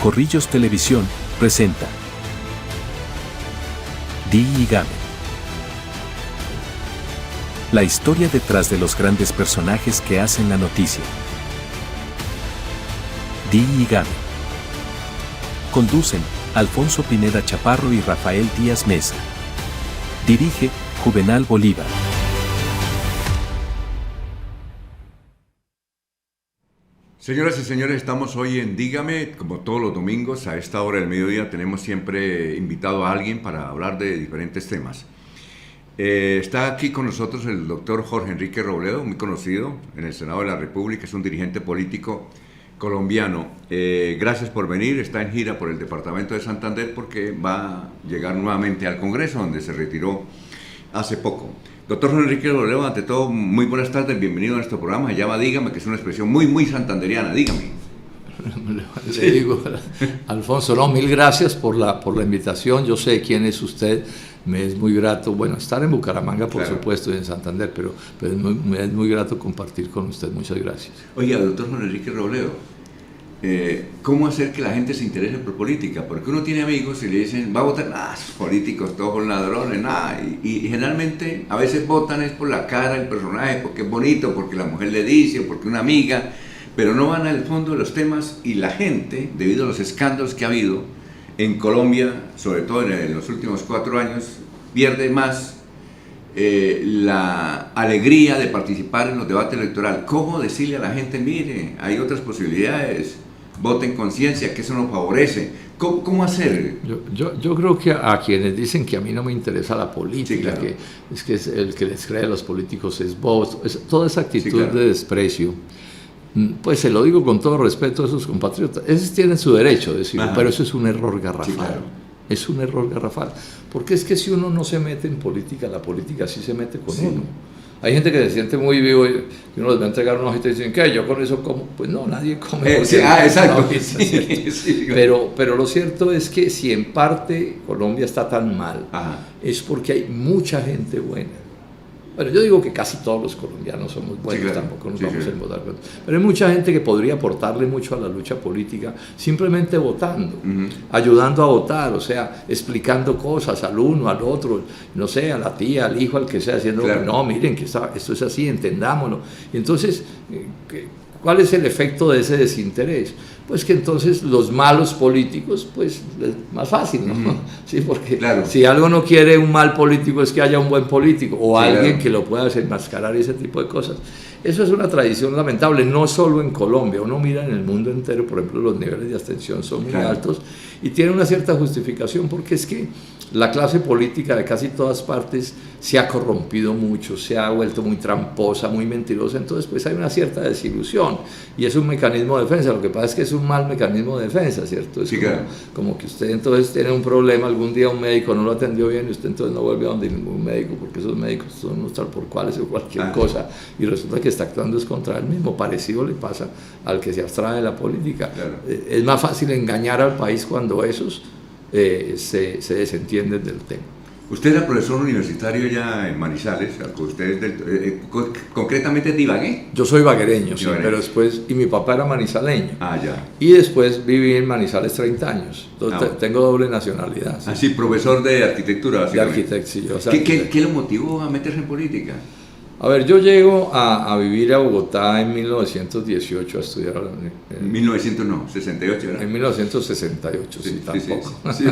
Corrillos Televisión presenta Dígame. La historia detrás de los grandes personajes que hacen la noticia. Dígame. Conducen Alfonso Pineda Chaparro y Rafael Díaz Mesa. Dirige Juvenal Bolívar. Señoras y señores, estamos hoy en Dígame, como todos los domingos, a esta hora del mediodía tenemos siempre invitado a alguien para hablar de diferentes temas. Está aquí con nosotros el doctor Jorge Enrique Robledo, muy conocido en el Senado de la República, es un dirigente político colombiano. Gracias por venir, está en gira por el departamento de Santander porque va a llegar nuevamente al Congreso, donde se retiró hace poco. Doctor Enrique Robledo, ante todo, muy buenas tardes, bienvenido a nuestro programa. Se llama Dígame, que es una expresión muy santanderiana. Dígame. Le digo, Alfonso, no, mil gracias por la invitación. Yo sé quién es usted, me es muy grato, bueno, estar en Bucaramanga, por supuesto, y en Santander, pero me es muy grato compartir con usted. Muchas gracias. Oiga, doctor Enrique Robledo, ¿cómo hacer que la gente se interese por política? Porque uno tiene amigos y le dicen, va a votar, esos políticos, todos son ladrones, y generalmente a veces votan es por la cara del personaje, porque es bonito, porque la mujer le dice, porque una amiga, pero no van al fondo de los temas, y la gente, debido a los escándalos que ha habido en Colombia, sobre todo en los últimos 4 años, pierde más la alegría de participar en los debates electorales. ¿Cómo decirle a la gente, mire, hay otras posibilidades, vote en conciencia, que eso nos favorece? ¿Cómo hacer? Yo creo que a quienes dicen que a mí no me interesa la política, sí, claro, que es el que les cree a los políticos es vos, toda esa actitud, sí, claro, de desprecio, pues se lo digo con todo respeto a sus compatriotas, esos tienen su derecho de decirlo, pero eso es un error garrafal. Sí, claro. Es un error garrafal, porque es que si uno no se mete en política, la política sí se mete con uno. Hay gente que se siente muy vivo y uno les va a entregar una hojita y dicen, ¿qué? ¿Yo con eso como? Pues no, nadie come. Exacto. Hojita, sí, pero lo cierto es que si en parte Colombia está tan mal, es porque hay mucha gente buena. Bueno, yo digo que casi todos los colombianos somos buenos, sí, claro, tampoco nos vamos a votar. Pero hay mucha gente que podría aportarle mucho a la lucha política simplemente votando, ayudando a votar, o sea, explicando cosas al uno, al otro, no sé, a la tía, al hijo, al que sea, haciendo, claro, no, miren que esto es así, entendámoslo. Y entonces, ¿cuál es el efecto de ese desinterés? Pues que entonces los malos políticos, pues es más fácil, ¿no? Sí, porque claro, si algo no quiere un mal político es que haya un buen político o sí, alguien, claro, que lo pueda desenmascarar y ese tipo de cosas. Eso es una tradición lamentable, no solo en Colombia, uno mira en el mundo entero, por ejemplo, los niveles de abstención son muy, claro, altos y tiene una cierta justificación porque es que la clase política de casi todas partes se ha corrompido mucho, se ha vuelto muy tramposa, muy mentirosa, entonces pues hay una cierta desilusión y es un mecanismo de defensa. Lo que pasa es que es un mal mecanismo de defensa, ¿cierto? Es sí, como que usted entonces tiene un problema, algún día un médico no lo atendió bien y usted entonces no vuelve a donde ningún médico porque esos médicos son unos tal por cuales o cualquier cosa y resulta que está actuando es contra él mismo. Parecido le pasa al que se abstrae de la política. Claro. Es más fácil engañar al país cuando esos se desentienden del tema. Usted era profesor universitario ya en Manizales, usted es concretamente de Ibagué. Yo soy ibaguereño, sí, pero después, y mi papá era manizaleño. Ya. Y después viví en Manizales 30 años, entonces tengo doble nacionalidad. Sí. Profesor de arquitectura. De arquitecto, sí. ¿Qué lo motivó a meterse en política? A ver, yo llego a vivir a Bogotá en 1918 a estudiar. 68, ¿verdad? En 1968, sí, tampoco. Sí.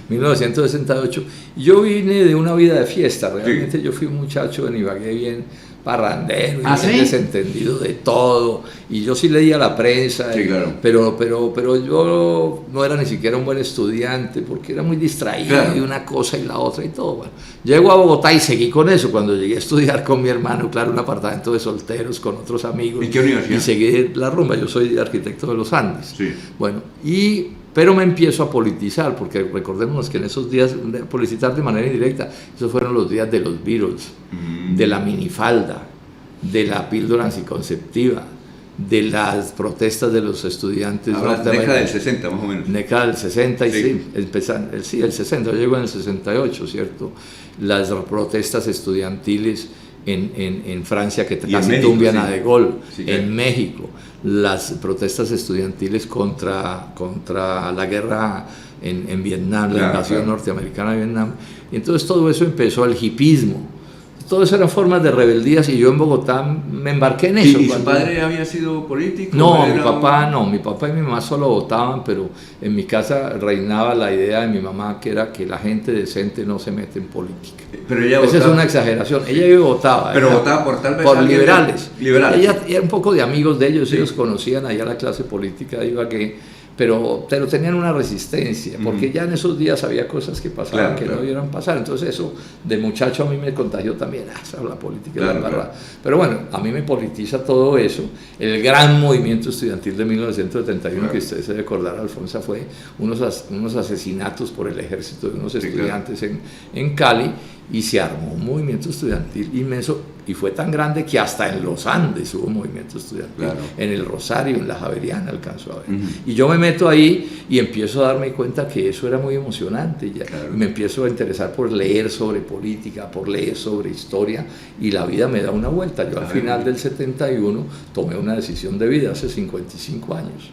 1968. Yo vine de una vida de fiesta, realmente yo fui un muchacho en Ibagué bien parrandero, bien desentendido de todo, y yo sí leía la prensa, sí, claro, pero yo no era ni siquiera un buen estudiante porque era muy distraído, claro, de una cosa y la otra y todo. Bueno, llego a Bogotá y seguí con eso. Cuando llegué a estudiar con mi hermano, claro, un apartamento de solteros con otros amigos. ¿En qué universidad? Y seguí la rumba. Yo soy arquitecto de los Andes. Sí. Bueno, pero me empiezo a politizar, porque recordémonos que en esos días, politizar de manera indirecta, esos fueron los días de los Beatles, de la minifalda, de la píldora anticonceptiva, de las protestas de los estudiantes. Década del 60 más o menos. Década del 60 y sí, el 60, yo llego en el 68, ¿cierto? Las protestas estudiantiles en Francia que casi tumban a De Gaulle, sí, en México, las protestas estudiantiles contra la guerra en Vietnam, la invasión norteamericana de Vietnam. Y entonces todo eso empezó, el hipismo. Todo eso eran formas de rebeldías y yo en Bogotá me embarqué en eso. ¿Y su padre había sido político? No, mi papá y mi mamá solo votaban, pero en mi casa reinaba la idea de mi mamá que era que la gente decente no se mete en política. Pero ella Esa votaba, es una exageración. Ella votaba. Pero votaba por tal vez por liberales. Ella era un poco de amigos de ellos, ellos conocían allá la clase política de Ibagué. Pero tenían una resistencia, porque ya en esos días había cosas que pasaban no debieran pasar. Entonces eso de muchacho a mí me contagió también, la política de la barra. Pero bueno, a mí me politiza todo eso. El gran movimiento estudiantil de 1971, que usted se debe acordar, Alfonso, fue unos asesinatos por el ejército de unos estudiantes en Cali, y se armó un movimiento estudiantil inmenso, y fue tan grande que hasta en los Andes hubo movimiento estudiantil, en el Rosario, en la Javeriana alcanzó a ver. Y yo me meto ahí y empiezo a darme cuenta que eso era muy emocionante, y me empiezo a interesar por leer sobre política, por leer sobre historia, y la vida me da una vuelta. Yo al final del 71 tomé una decisión de vida, hace 55 años.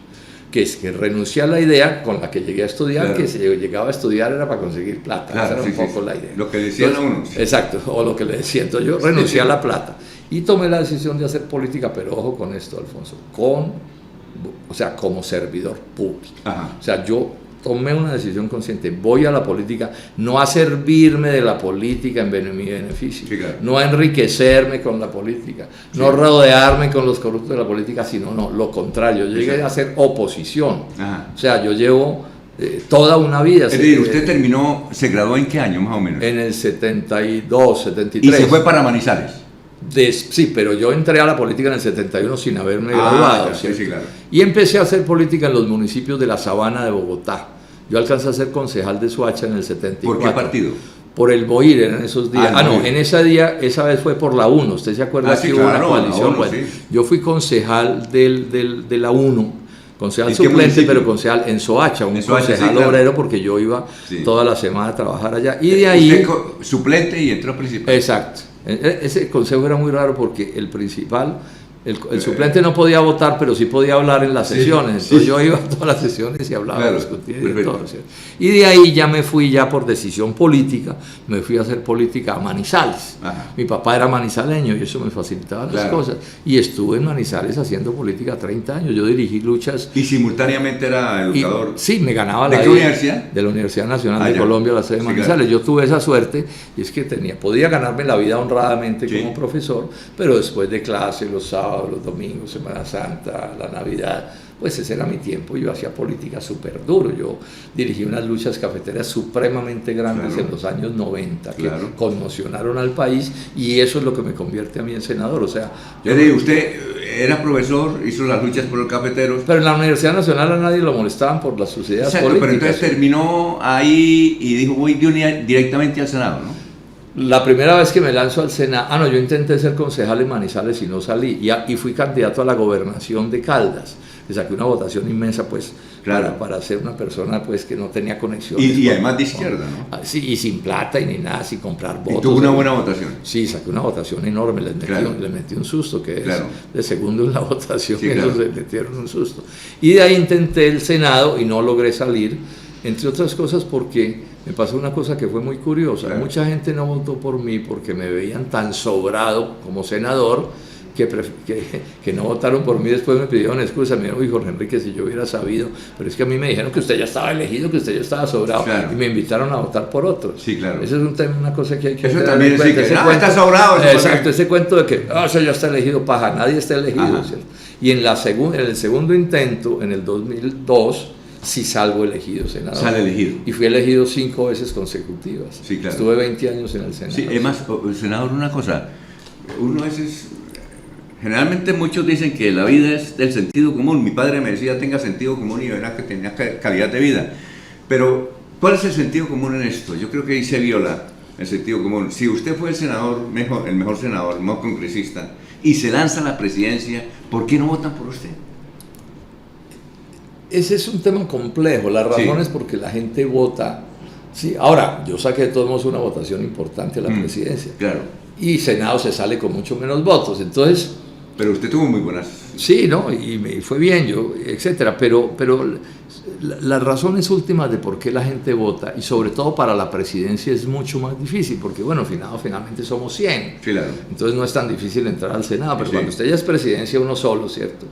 Que es que renuncié a la idea con la que llegué a estudiar, que si llegaba a estudiar era para conseguir plata, esa era un poco la idea. Lo que decían a uno. Exacto, o lo que le decía. Entonces yo renuncié a la plata y tomé la decisión de hacer política, pero ojo con esto, Alfonso, como servidor público. O sea, yo tomé una decisión consciente, voy a la política, no a servirme de la política en mi beneficio, no a enriquecerme con la política, no rodearme con los corruptos de la política, sino lo contrario, yo llegué a hacer oposición. O sea, yo llevo toda una vida. Es decir, usted se graduó ¿en qué año más o menos? En el 72, 73. ¿Y se fue para Manizales? Sí, pero yo entré a la política en el 71 sin haberme graduado. Y empecé a hacer política en los municipios de la Sabana de Bogotá. Yo alcancé a ser concejal de Soacha en el 74. ¿Por qué partido? Por el BOIR en esos días. En esa vez fue por la 1. ¿Usted se acuerda que hubo una coalición? Yo fui concejal de la 1. Concejal suplente, pero concejal en Soacha, concejal obrero, porque yo iba toda la semana a trabajar allá. Y de ahí... Usted suplente y entró principal. Exacto. Ese consejo era muy raro porque el principal, el suplente no podía votar, pero sí podía hablar en las sesiones. Entonces yo iba a todas las sesiones y hablaba, discutía y todo. Y de ahí ya me fui, ya por decisión política, me fui a hacer política a Manizales. Mi papá era manizaleño y eso me facilitaba las cosas. Y estuve en Manizales haciendo política 30 años. Yo dirigí luchas. ¿Y simultáneamente era educador? Sí, me ganaba la vida. ¿De qué universidad? De la Universidad Nacional de Colombia, la sede de Manizales. Yo tuve esa suerte, y es que podía ganarme la vida honradamente como profesor, pero después de clase, los sábados, los domingos, Semana Santa, la Navidad, pues ese era mi tiempo. Yo hacía política súper duro. Yo dirigí unas luchas cafeteras supremamente grandes en los años 90 que conmocionaron al país, y eso es lo que me convierte a mí en senador. O sea, usted era profesor, hizo las luchas por los cafeteros, pero en la Universidad Nacional a nadie lo molestaban por las suciedades políticas. Pero entonces terminó ahí y dijo, voy directamente al Senado, ¿no? La primera vez que me lanzo al Senado, yo intenté ser concejal en Manizales y no salí, y fui candidato a la gobernación de Caldas. Le saqué una votación inmensa, pues, para ser una persona, pues, que no tenía conexión. Y además de izquierda, ¿no? Sí, y sin plata y ni nada, sin comprar votos. ¿Y tuvo una buena votación? Sí, saqué una votación enorme, le metí un susto, que es de segundo en la votación, ellos le metieron un susto. Y de ahí intenté el Senado y no logré salir, entre otras cosas porque me pasó una cosa que fue muy curiosa. Mucha gente no votó por mí porque me veían tan sobrado como senador que no votaron por mí. Después me pidieron excusas. Me dijeron, Jorge Enrique, si yo hubiera sabido, pero es que a mí me dijeron que usted ya estaba elegido, que usted ya estaba sobrado, y me invitaron a votar por otros. Sí, claro. Eso es un tema, una cosa que hay que eso también en cuenta. Está sobrado. Exacto, ese cuento de que eso ya está elegido, paja, nadie está elegido. Y en el segundo intento, en el 2002, sí salgo elegido senador. Sale elegido. Y fui elegido 5 veces consecutivas. Sí, claro. Estuve 20 años en el Senado. Sí, además, senador, una cosa, uno a veces, generalmente muchos dicen que la vida es del sentido común. Mi padre me decía, tenga sentido común, y verás que tenía calidad de vida. Pero, ¿cuál es el sentido común en esto? Yo creo que ahí se viola el sentido común. Si usted fue el senador, el mejor senador, el mejor congresista, y se lanza a la presidencia, ¿por qué no votan por usted? Ese es un tema complejo. La razón es porque la gente vota. Sí, ahora, yo saqué de todos modos una votación importante a la presidencia. Claro. Y Senado se sale con mucho menos votos. Entonces, Pero usted tuvo muy buenas... Sí, ¿no? Y me fue bien, etcétera. Pero las razones últimas de por qué la gente vota, y sobre todo para la presidencia, es mucho más difícil, porque bueno, finalmente somos 100. Sí, claro. Entonces no es tan difícil entrar al Senado, pero sí. Cuando usted ya es presidencia, uno solo, ¿cierto?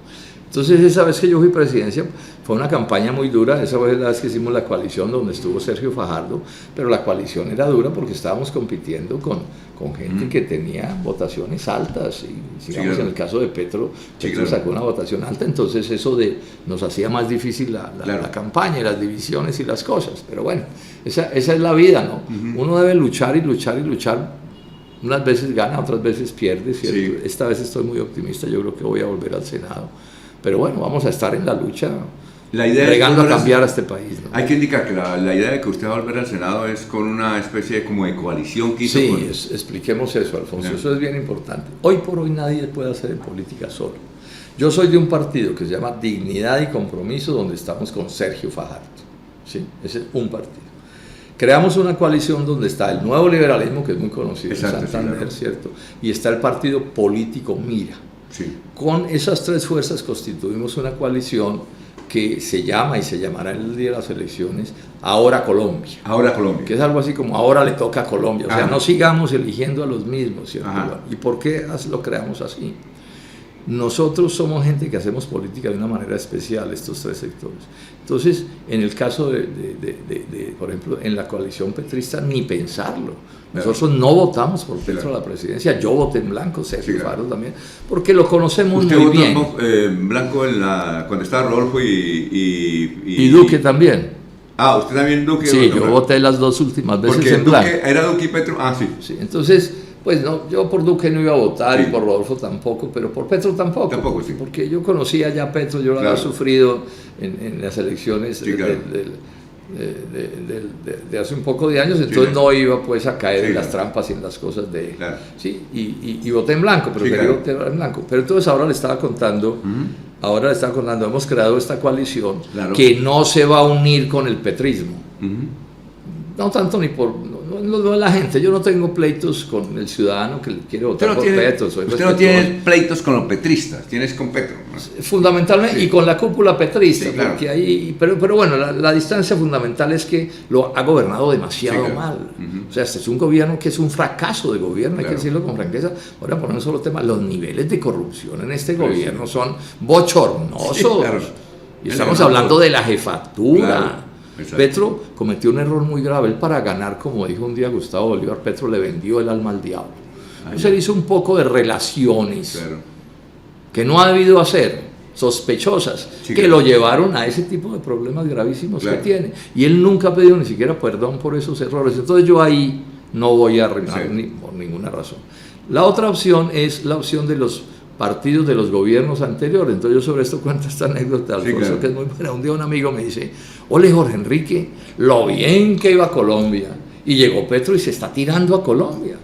Entonces esa vez que yo fui presidencia fue una campaña muy dura. Esa fue la vez que hicimos la coalición donde estuvo Sergio Fajardo, pero la coalición era dura porque estábamos compitiendo con gente que tenía votaciones altas, y digamos, claro. En el caso de Petro claro. Sacó una votación alta, entonces eso nos hacía más difícil la campaña y las divisiones y las cosas, pero bueno, esa es la vida, ¿no? Uno debe luchar y luchar y luchar. Unas veces gana, otras veces pierde, ¿cierto? Sí. Esta vez estoy muy optimista, yo creo que voy a volver al Senado. Pero bueno, vamos a estar en la lucha, llegando a cambiar a este país, ¿no? Hay que indicar que la idea de que usted va a volver al Senado es con una especie como de coalición que hizo. Sí, expliquemos eso, Alfonso, eso es bien importante. Hoy por hoy nadie puede hacer en política solo. Yo soy de un partido que se llama Dignidad y Compromiso, donde estamos con Sergio Fajardo. ¿Sí? Ese es un partido. Creamos una coalición donde está el Nuevo Liberalismo, que es muy conocido en Santander, sí, claro. ¿Cierto? Y está el partido político Mira. Sí. Con esas tres fuerzas constituimos una coalición que se llama y se llamará en el día de las elecciones Ahora Colombia. Ahora Colombia. Que es algo así como ahora le toca a Colombia. O sea, no sigamos eligiendo a los mismos, ¿cierto? ¿Y por qué lo creamos así? Nosotros somos gente que hacemos política de una manera especial, estos tres sectores. Entonces, en el caso por ejemplo, en la coalición petrista, ni pensarlo. Nosotros no votamos por Petro a la presidencia, yo voté en blanco, Sergio Fajardo también, porque lo conocemos muy bien. ¿Usted votó en blanco cuando estaba Rodolfo y Duque también? Ah, ¿usted también Duque? Sí, yo voté las dos últimas veces en blanco. ¿Era Duque y Petro? Ah, sí. Sí, entonces... Pues no, yo por Duque no iba a votar, sí. Y por Rodolfo tampoco, pero por Petro tampoco. Tampoco, sí. Porque yo conocía ya a Petro, yo lo había sufrido en las elecciones, sí, claro. de hace un poco de años, entonces no iba pues a caer en las trampas y en las cosas de... Claro. Sí, y voté en blanco, pero quería votar en blanco. Pero entonces ahora le estaba contando, hemos creado esta coalición que no se va a unir con el petrismo. No tanto ni por... No, la gente, yo no tengo pleitos con el ciudadano que quiere votar por Petro. Usted no tiene pleitos con los petristas, tienes con Petro, ¿no? Fundamentalmente, y con la cúpula petrista, claro. Porque ahí, pero bueno, la distancia fundamental es que lo ha gobernado demasiado mal. O sea, este es un gobierno que es un fracaso de gobierno, hay que decirlo con franqueza. Ahora, por un solo tema, los niveles de corrupción en este gobierno son bochornosos. Sí, claro. Y estamos hablando de la jefatura. Claro. Exacto. Petro cometió un error muy grave. Él, para ganar, como dijo un día Gustavo Bolívar, Petro le vendió el alma al diablo. Entonces él hizo un poco de relaciones que no ha debido hacer, sospechosas, que lo llevaron a ese tipo de problemas gravísimos que tiene. Y él nunca ha pedido ni siquiera perdón por esos errores. Entonces yo ahí no voy a arreglar por ninguna razón. La otra opción es la opción de los partidos de los gobiernos anteriores. Entonces yo sobre esto cuento esta anécdota, Alfonso, que es muy buena. Un día un amigo me dice: ole, Jorge Enrique, lo bien que iba a Colombia, y llegó Petro y se está tirando a Colombia.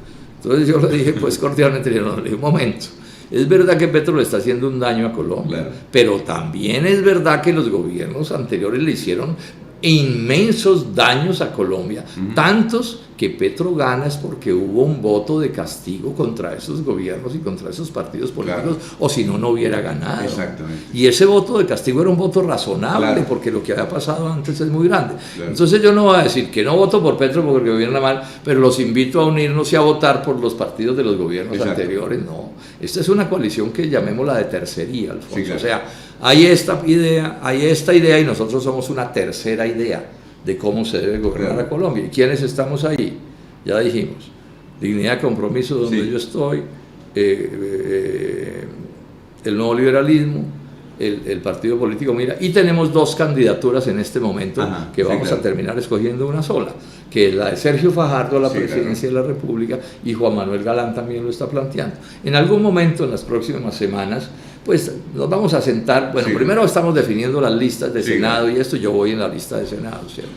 Entonces yo le dije, pues cordialmente, le dije, un momento, es verdad que Petro le está haciendo un daño a Colombia, pero también es verdad que los gobiernos anteriores le hicieron inmensos daños a Colombia, tantos que Petro gana es porque hubo un voto de castigo contra esos gobiernos y contra esos partidos políticos, o si no, no hubiera ganado. Exactamente. Y ese voto de castigo era un voto razonable, porque lo que había pasado antes es muy grande. Entonces yo no voy a decir que no voto por Petro porque gobierna mal, pero los invito a unirnos y a votar por los partidos de los gobiernos anteriores. No, esta es una coalición que llamémosla de tercería, Alfonso. O sea, hay esta idea y nosotros somos una tercera idea de cómo se debe gobernar a Colombia. ¿Y quiénes estamos ahí? Ya dijimos, Dignidad, Compromiso, donde yo estoy, el Nuevo Liberalismo, el partido político Mira, y tenemos dos candidaturas en este momento que vamos a terminar escogiendo una sola, que es la de Sergio Fajardo a la presidencia de la República, y Juan Manuel Galán también lo está planteando. En algún momento, en las próximas semanas, pues nos vamos a sentar, bueno, primero estamos definiendo las listas de Senado y esto, yo voy en la lista de Senado, ¿cierto?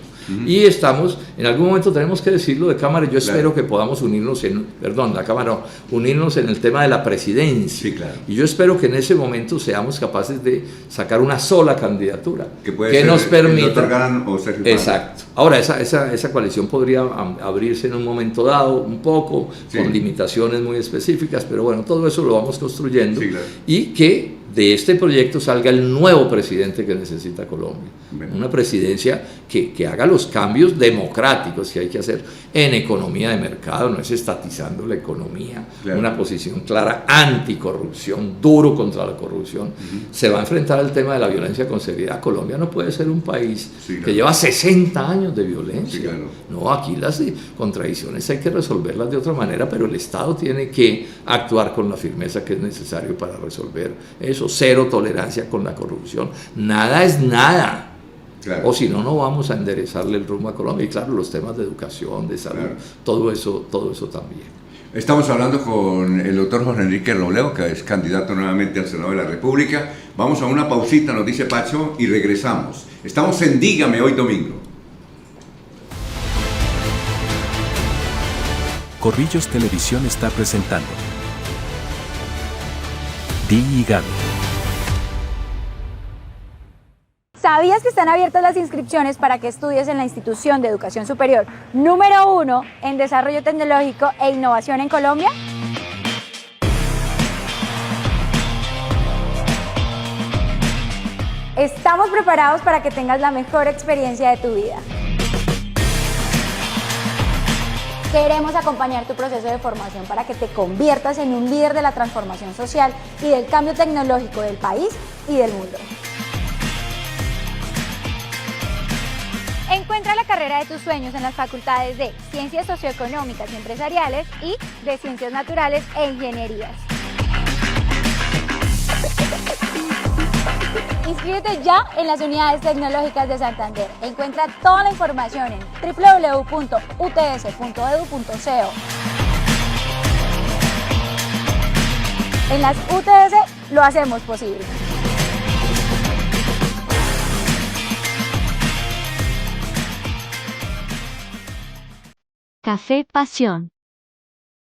Y estamos, en algún momento tenemos que decirlo de Cámara, yo espero que podamos unirnos la Cámara no, unirnos en el tema de la presidencia. Sí, claro. Y yo espero que en ese momento seamos capaces de sacar una sola candidatura que ser nos permita. El Dr. Galán o Sergio Galán. Exacto. Ahora, esa coalición podría abrirse en un momento dado, un poco, con limitaciones muy específicas, pero bueno, todo eso lo vamos construyendo y que de este proyecto salga el nuevo presidente que necesita Colombia. Una presidencia que haga los cambios democráticos que hay que hacer en economía de mercado, no es estatizando la economía, una posición clara anticorrupción, duro contra la corrupción. Se va a enfrentar al tema de la violencia con seriedad. Colombia no puede ser un país que lleva 60 años de violencia. No, aquí las contradicciones hay que resolverlas de otra manera, pero el Estado tiene que actuar con la firmeza que es necesario para resolver eso. Cero tolerancia con la corrupción. Nada es nada. O si no, no vamos a enderezarle el rumbo a Colombia. Y claro, los temas de educación, de salud, todo eso también. Estamos hablando con el doctor Jorge Enrique Robledo, que es candidato nuevamente al Senado de la República. Vamos a una pausita, nos dice Pacho, y regresamos. Estamos en Dígame hoy domingo. Corrillos Televisión está presentando Dígame. ¿Sabías que están abiertas las inscripciones para que estudies en la institución de educación superior número 1 en desarrollo tecnológico e innovación en Colombia? Estamos preparados para que tengas la mejor experiencia de tu vida. Queremos acompañar tu proceso de formación para que te conviertas en un líder de la transformación social y del cambio tecnológico del país y del mundo. Encuentra la carrera de tus sueños en las facultades de Ciencias Socioeconómicas y Empresariales y de Ciencias Naturales e Ingenierías. Inscríbete ya en las unidades tecnológicas de Santander. Encuentra toda la información en www.uts.edu.co. En las UTS lo hacemos posible. Café Pasión.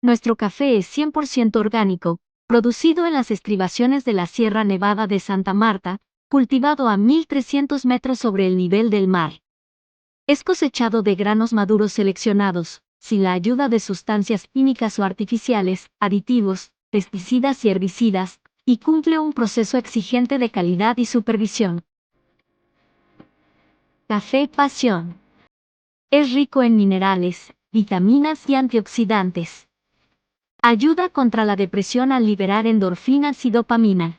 Nuestro café es 100% orgánico, producido en las estribaciones de la Sierra Nevada de Santa Marta, cultivado a 1300 metros sobre el nivel del mar. Es cosechado de granos maduros seleccionados, sin la ayuda de sustancias químicas o artificiales, aditivos, pesticidas y herbicidas, y cumple un proceso exigente de calidad y supervisión. Café Pasión. Es rico en minerales, vitaminas y antioxidantes. Ayuda contra la depresión al liberar endorfinas y dopamina.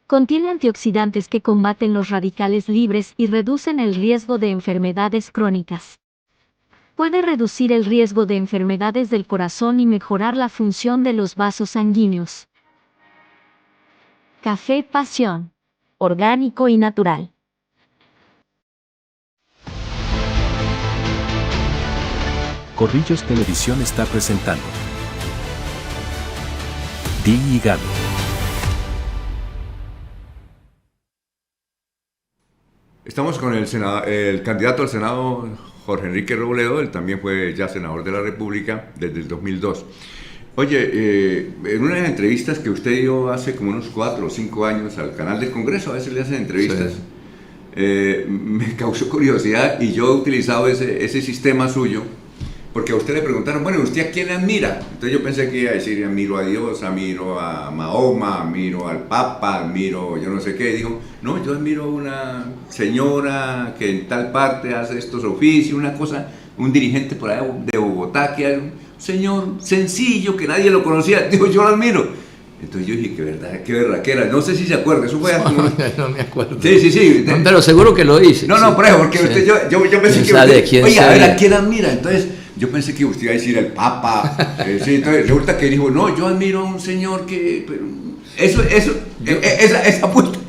Contiene antioxidantes que combaten los radicales libres y reducen el riesgo de enfermedades crónicas. Puede reducir el riesgo de enfermedades del corazón y mejorar la función de los vasos sanguíneos. Café Pasión. Orgánico y natural. Corrillos Televisión está presentando Dígame. Estamos con el candidato al Senado, Jorge Enrique Robledo. Él también fue ya senador de la República desde el 2002. Oye, en unas entrevistas que usted dio hace como unos 4 o 5 años al canal del Congreso, a veces le hacen entrevistas, me causó curiosidad y yo he utilizado ese sistema suyo. Porque a usted le preguntaron, bueno, ¿usted a quién admira? Entonces yo pensé que iba a decir, admiro a Dios, admiro a Mahoma, admiro al Papa, admiro yo no sé qué. Y dijo, no, yo admiro a una señora que en tal parte hace estos oficios, una cosa, un dirigente por allá de Bogotá, que es un señor sencillo, que nadie lo conocía. Dijo, yo lo admiro. Entonces yo dije, qué berraquera. No sé si se acuerda, eso fue hace no me acuerdo. Sí. No, pero seguro que lo hice. No, pero porque usted, yo pensé que usted, oye, a ver, ¿a quién admira? Entonces yo pensé que usted iba a decir el Papa. Sí, entonces resulta que dijo, no, yo admiro a un señor que... Pero esa puerta,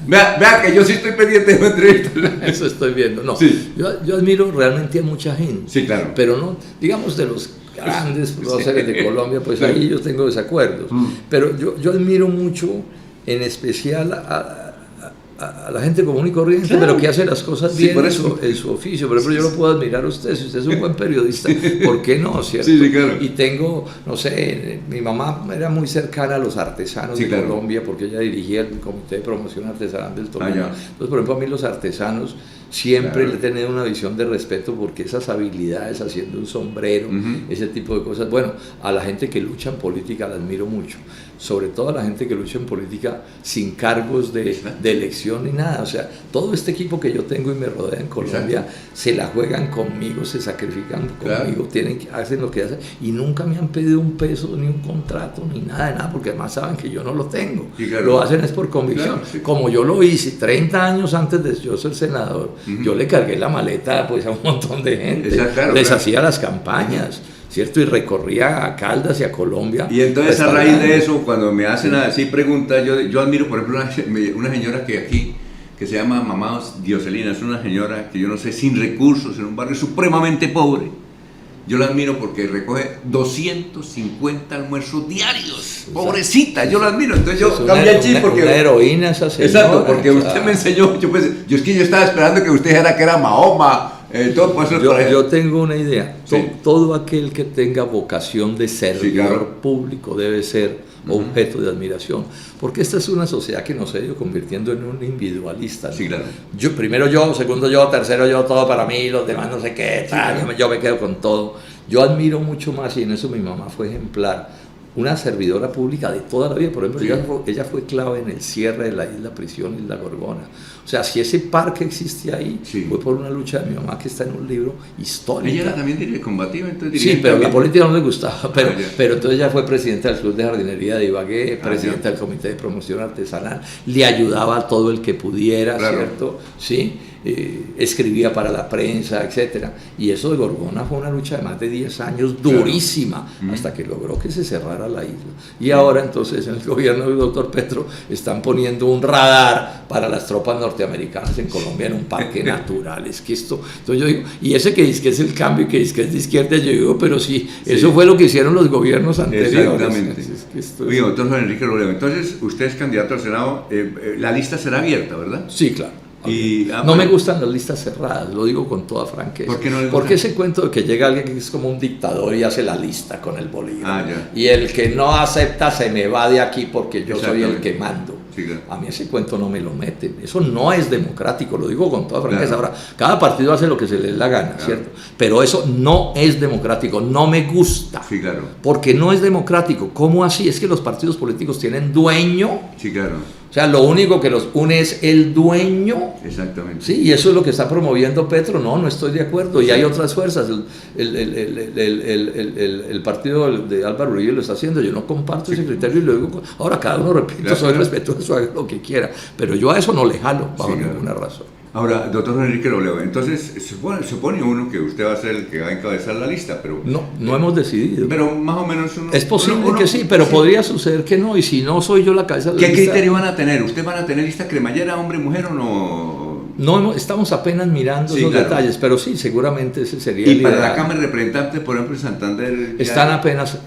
vea que yo sí estoy pendiente de la entrevista. Eso estoy viendo. No, sí. yo admiro realmente a mucha gente. Sí, claro. Pero no, digamos, de los grandes próceres de Colombia, pues ahí yo tengo desacuerdos. Pero yo admiro mucho en especial a la gente común y corriente, claro, pero que hace las cosas bien en su oficio. Por ejemplo, yo lo puedo admirar a usted, si usted es un buen periodista, ¿por qué no? ¿Cierto? Sí, claro. Y tengo, no sé, mi mamá era muy cercana a los artesanos de Colombia, porque ella dirigía el Comité de Promoción Artesanal del Tolima. Entonces, por ejemplo, a mí los artesanos siempre le he tenido una visión de respeto, porque esas habilidades haciendo un sombrero, ese tipo de cosas, bueno, a la gente que lucha en política la admiro mucho, sobre todo a la gente que lucha en política sin cargos de elección ni nada. O sea, todo este equipo que yo tengo y me rodea en Colombia, se la juegan conmigo, se sacrifican conmigo, hacen lo que hacen, y nunca me han pedido un peso, ni un contrato, ni nada, porque además saben que yo no lo tengo. Lo hacen es por convicción. Como yo lo hice 30 años antes de yo ser senador, yo le cargué la maleta pues a un montón de gente, les hacía las campañas, ¿cierto? Y recorría a Caldas y a Colombia. Y entonces, a raíz de eso, cuando me hacen así preguntas, yo admiro, por ejemplo, una señora que aquí, que se llama Mamá Dioselina, es una señora que yo no sé, sin recursos, en un barrio supremamente pobre. Yo la admiro porque recoge 250 almuerzos diarios. Pobrecita, yo la admiro. Entonces yo cambié el chip porque... Una heroína esa señora. Exacto, porque usted me enseñó. Yo estaba esperando que usted dijera que era Mahoma. Todo, pues, yo tengo una idea. Todo aquel que tenga vocación de servidor público debe ser objeto de admiración, porque esta es una sociedad que nos ha ido convirtiendo en un individualista, ¿no? Primero yo, segundo yo, tercero yo, todo para mí, los demás no sé qué, yo me quedo con todo. Yo admiro mucho más, y en eso mi mamá fue ejemplar, una servidora pública de toda la vida. Por ejemplo, ella fue clave en el cierre de la isla prisión, Isla Gorgona. O sea, si ese parque existe ahí, fue por una lucha de mi mamá que está en un libro histórico. Ella era también combativa, entonces sí, pero la política no le gustaba. Pero entonces ella fue presidenta del Club de Jardinería de Ibagué, presidenta del Comité de Promoción Artesanal, le ayudaba a todo el que pudiera, ¿cierto? Sí. Escribía para la prensa, etcétera. Y eso de Gorgona fue una lucha de más de 10 años, durísima, hasta que logró que se cerrara la isla. Y ahora entonces en el gobierno del doctor Petro están poniendo un radar para las tropas norteamericanas en Colombia en un parque natural. Es que esto, entonces yo digo, y ese que dice que es el cambio, que dice que es de izquierda, yo digo, pero sí, eso fue lo que hicieron los gobiernos anteriores. Exactamente. Oye, doctor Juan Enrique Robledo, entonces usted es candidato al Senado, la lista será abierta, ¿verdad? Sí, claro. No me gustan las listas cerradas, lo digo con toda franqueza. ¿Por qué no le Porque ese cuento de que llega alguien que es como un dictador y hace la lista con el bolígrafo, y el que no acepta se me va de aquí porque yo soy el que mando. A mí ese cuento no me lo meten, eso no es democrático, lo digo con toda franqueza. Ahora, cada partido hace lo que se le dé la gana, ¿cierto? Pero eso no es democrático, no me gusta, porque no es democrático. ¿Cómo así? Es que los partidos políticos tienen dueño. O sea, lo único que los une es el dueño. Exactamente. Sí, y eso es lo que está promoviendo Petro. No estoy de acuerdo. Y hay otras fuerzas. El partido de Álvaro Uribe lo está haciendo. Yo no comparto ese criterio y lo digo. Ahora, cada uno, repito, soy respetuoso, haga lo que quiera. Pero yo a eso no le jalo, bajo ninguna razón. Ahora, doctor Enrique Robledo, entonces supone uno que usted va a ser el que va a encabezar la lista, pero... No hemos decidido. Pero más o menos uno... Es posible que sí, pero podría suceder que no, y si no soy yo la cabeza de la lista... ¿Qué criterio van a tener? ¿Ustedes van a tener lista cremallera, hombre, mujer o no? No, estamos apenas mirando esos detalles, pero sí, seguramente ese sería el ideal. Y para la Cámara de Representantes, por ejemplo, en Santander... Están apenas...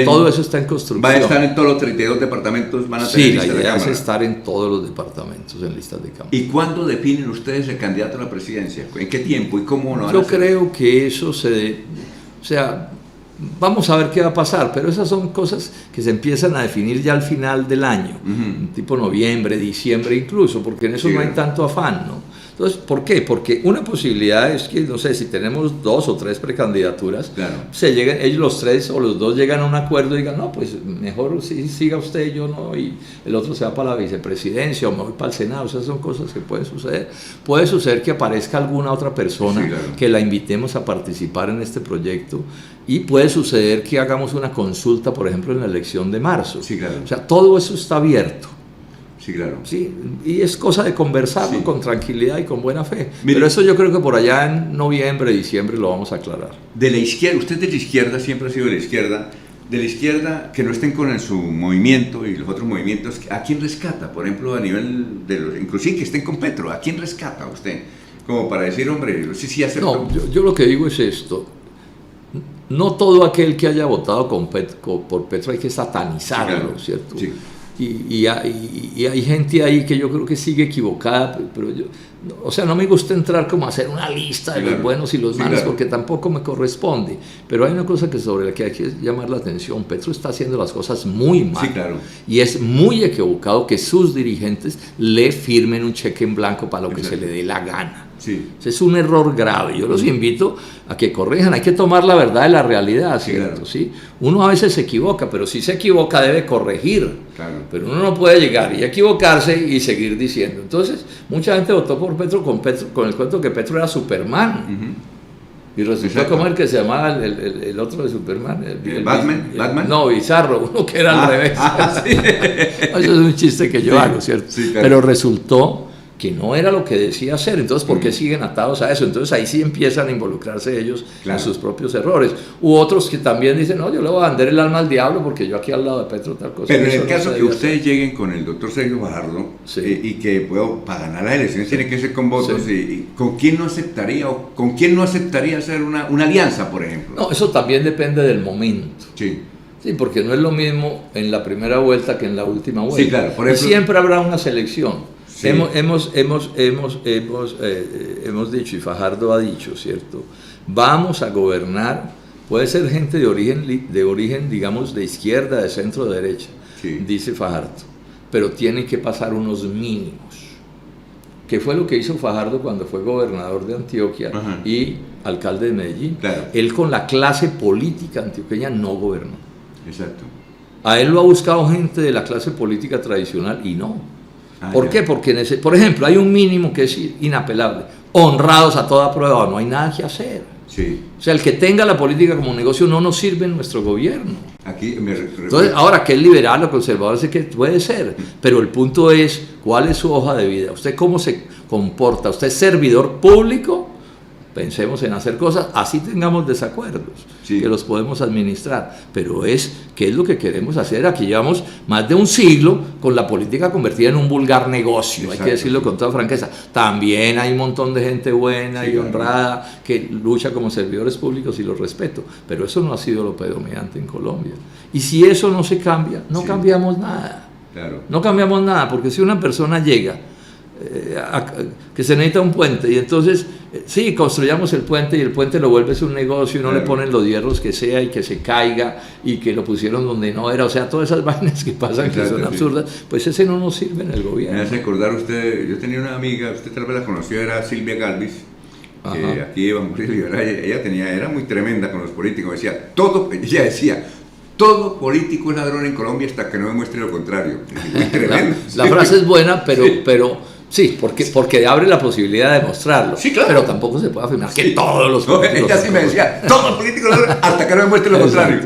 todo eso está en construcción. ¿Va a estar en todos los 32 departamentos? ¿Van a tener lista de Cámara? Sí, la idea es estar en todos los departamentos en listas de Cámara. ¿Y cuándo definen ustedes el candidato a la presidencia? ¿En qué tiempo y cómo lo van a hacer? Yo creo que eso o sea, vamos a ver qué va a pasar, pero esas son cosas que se empiezan a definir ya al final del año, tipo noviembre, diciembre incluso, porque en eso no hay tanto afán, ¿no? Entonces, ¿por qué? Porque una posibilidad es que, no sé, si tenemos 2 o 3 precandidaturas, ellos los 3 o los 2 llegan a un acuerdo y digan, no, pues mejor siga usted, yo no, y el otro se va para la vicepresidencia o me voy para el Senado. Esas son cosas que pueden suceder. Puede suceder que aparezca alguna otra persona que la invitemos a participar en este proyecto, y puede suceder que hagamos una consulta, por ejemplo, en la elección de marzo. O sea, todo eso está abierto. Sí, y es cosa de conversarlo con tranquilidad y con buena fe. Mire, pero eso yo creo que por allá en noviembre, diciembre lo vamos a aclarar. De la izquierda, usted de la izquierda, siempre ha sido de la izquierda, que no estén con su movimiento y los otros movimientos, ¿a quién rescata? Por ejemplo, a nivel de los, inclusive que estén con Petro, ¿a quién rescata usted? Como para decir, hombre, sí acepto. No, yo lo que digo es esto. No todo aquel que haya votado por Petro hay que satanizarlo, ¿cierto? y hay gente ahí que yo creo que sigue equivocada, pero yo, o sea, no me gusta entrar como a hacer una lista de los buenos y los malos, porque tampoco me corresponde, pero hay una cosa sobre la que hay que llamar la atención. Petro está haciendo las cosas muy mal, y es muy equivocado que sus dirigentes le firmen un cheque en blanco para lo que se le dé la gana. Es un error grave. Yo los invito a que corrijan. Hay que tomar la verdad de la realidad, ¿cierto? ¿Sí? Uno a veces se equivoca, pero si se equivoca debe corregir. Pero uno no puede llegar y equivocarse y seguir diciendo. Entonces, mucha gente votó por Petro con el cuento que Petro era Superman. Y resultó como el que se llamaba el otro de Superman. ¿Batman? No, Bizarro, uno que era al revés. Eso es un chiste que yo hago, ¿cierto? Pero resultó que no era lo que decía ser. Entonces, ¿por qué siguen atados a eso? Entonces ahí sí empiezan a involucrarse ellos en sus propios errores. U otros que también dicen, no, yo le voy a vender el alma al diablo porque yo aquí al lado de Petro tal cosa. Pero en el caso que ustedes lleguen con el doctor Sergio Fajardo y que para ganar las elecciones tiene que ser con votos, y ¿con quién no aceptaría o con quién no aceptaría hacer una alianza, por ejemplo? No, eso también depende del momento. Sí, porque no es lo mismo en la primera vuelta que en la última vuelta. Sí, claro. Por ejemplo, y siempre habrá una selección. Hemos dicho, y Fajardo ha dicho, ¿cierto? Vamos a gobernar, puede ser gente de origen, digamos, de izquierda, de centro, de derecha, dice Fajardo, pero tiene que pasar unos mínimos. ¿Qué fue lo que hizo Fajardo cuando fue gobernador de Antioquia y alcalde de Medellín? Él con la clase política antioqueña no gobernó. Exacto. A él lo ha buscado gente de la clase política tradicional y no. ¿Por qué? Porque, por ejemplo, hay un mínimo que es inapelable. Honrados a toda prueba, no hay nada que hacer. O sea, el que tenga la política como negocio no nos sirve en nuestro gobierno. Entonces, ahora que es liberal o conservador, sé que puede ser, pero el punto es, ¿cuál es su hoja de vida? ¿Usted cómo se comporta? ¿Usted es servidor público? Pensemos en hacer cosas, así tengamos desacuerdos, que los podemos administrar, pero ¿qué es lo que queremos hacer? Aquí llevamos más de un siglo con la política convertida en un vulgar negocio, hay que decirlo con toda franqueza. También hay un montón de gente buena y honrada que lucha como servidores públicos y los respeto, pero eso no ha sido lo predominante en Colombia. Y si eso no se cambia, no cambiamos nada. No cambiamos nada, porque si una persona llega que se necesita un puente y entonces construyamos el puente y el puente lo vuelves un negocio y no le ponen los hierros que sea y que se caiga y que lo pusieron donde no era, o sea, todas esas vainas que pasan que son absurdas, pues ese no nos sirve en el gobierno. Me hace acordar usted, yo tenía una amiga, usted tal vez la conoció, era Silvia Galvis, que aquí iba a morir liberal, ella era muy tremenda con los políticos, ella decía, todo político es ladrón en Colombia hasta que no demuestre lo contrario. Muy tremendo. La frase es buena, pero sí, porque abre la posibilidad de demostrarlo. Pero tampoco se puede afirmar que todos los políticos... Ella sí me decía, todos los políticos hasta que no demuestre lo contrario.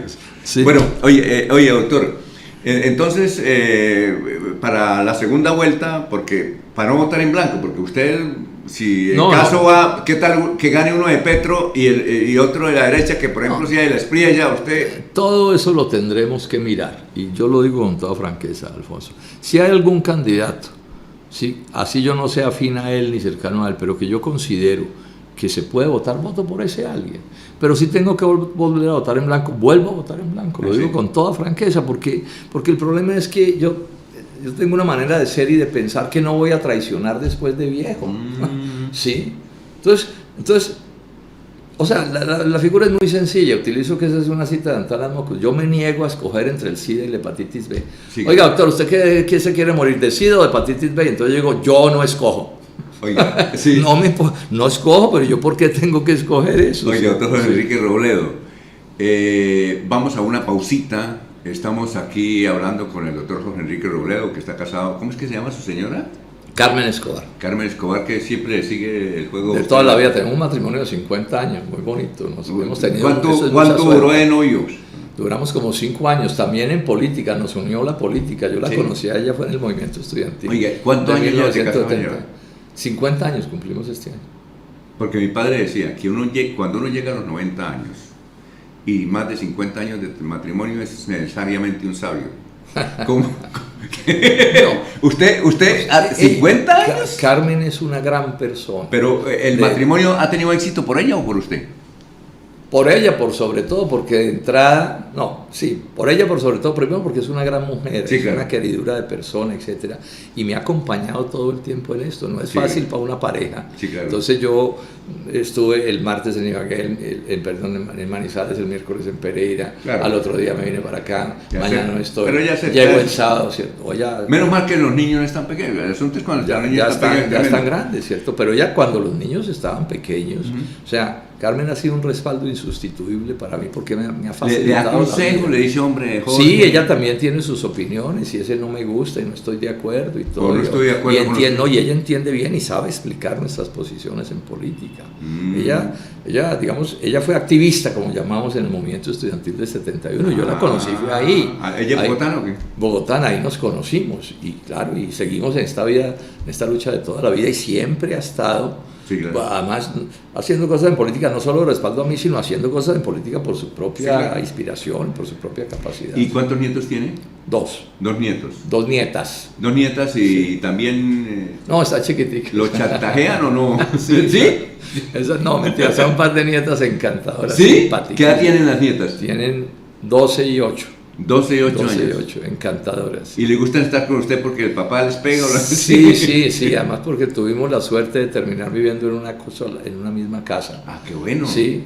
Bueno, oye, doctor, entonces, para la segunda vuelta, para no votar en blanco, porque usted, si en caso va, ¿qué tal que gane uno de Petro y otro de la derecha, que por ejemplo sea de la Espriella, usted...? Todo eso lo tendremos que mirar, y yo lo digo con toda franqueza, Alfonso. Si hay algún candidato, así yo no sea afín a él ni cercano a él, pero que yo considero que se puede votar, voto por ese alguien. Pero si tengo que volver a votar en blanco, vuelvo a votar en blanco. Lo digo con toda franqueza, porque el problema es que yo tengo una manera de ser y de pensar que no voy a traicionar después de viejo. Entonces, o sea, la figura es muy sencilla. Utilizo que esa es una cita de Antanas Mocos. Yo me niego a escoger entre el SIDA y la hepatitis B. Oiga, doctor, ¿usted qué se quiere morir? ¿De SIDA o de hepatitis B? Entonces yo digo, yo no escojo. Oiga, no escojo, pero yo ¿por qué tengo que escoger eso? Oiga, doctor Jorge Enrique Robledo, vamos a una pausita. Estamos aquí hablando con el doctor Jorge Enrique Robledo, que está casado. ¿Cómo es que se llama su señora? Carmen Escobar. Carmen Escobar, que siempre sigue el juego. De toda la vida, tenemos un matrimonio de 50 años, muy bonito. Hemos tenido ¿Cuánto duró de novios? Duramos como 5 años, también en política, nos unió la política. Yo la conocí a ella, fue en el movimiento estudiantil. Oiga, ¿cuántos años lleva de casado? 50 años cumplimos este año. Porque mi padre decía que cuando uno llega a los 90 años y más de 50 años de matrimonio es necesariamente un sabio. ¿Cómo? No. ¿Usted 50 años? Carmen es una gran persona. Pero ¿el matrimonio ha tenido éxito por ella o por usted? Por ella, por sobre todo, porque de entrada, por ella por sobre todo, primero porque es una gran mujer, es una queridura de persona, etcétera, y me ha acompañado todo el tiempo en esto, no es fácil para una pareja. Entonces yo estuve el martes en Ibagué, en Manizales, el miércoles en Pereira, al otro día me vine para acá, mañana no estoy, llego el sábado, ¿cierto? Menos mal que los niños no están pequeños, el asunto es cuando ya están grandes, ¿cierto? Pero ya cuando los niños estaban pequeños, o sea, Carmen ha sido un respaldo insustituible para mí porque me ha facilitado. ¿Le da consejo? ¿Le dice, hombre, joven? Sí, ella también tiene sus opiniones y ese no me gusta y no estoy de acuerdo y todo. No estoy de acuerdo y ella entiende bien y sabe explicar nuestras posiciones en política. Ella, digamos, ella fue activista, como llamamos en el movimiento estudiantil del 71. Yo la conocí, fue ahí. ¿Ella es bogotana o qué? Bogotana, ahí nos conocimos y claro, y seguimos en esta vida, en esta lucha de toda la vida y siempre ha estado. Además, haciendo cosas en política, no solo respaldo a mí, sino haciendo cosas en política por su propia inspiración, por su propia capacidad. ¿Y cuántos nietos tiene? 2. 2 nietos. 2 nietas. 2 nietas y también... No, está chiquitica. ¿Lo chantajean o no? ¿Sí? Eso no, mentira, son un par de nietas encantadoras. ¿Sí? Simpáticas. ¿Qué edad tienen las nietas? Tienen 12 y 8. 12 y 8 años. 12 y 8, encantadoras. ¿Y le gusta estar con usted porque el papá les pega o Sí, además porque tuvimos la suerte de terminar viviendo en una misma casa. Ah, qué bueno. Sí.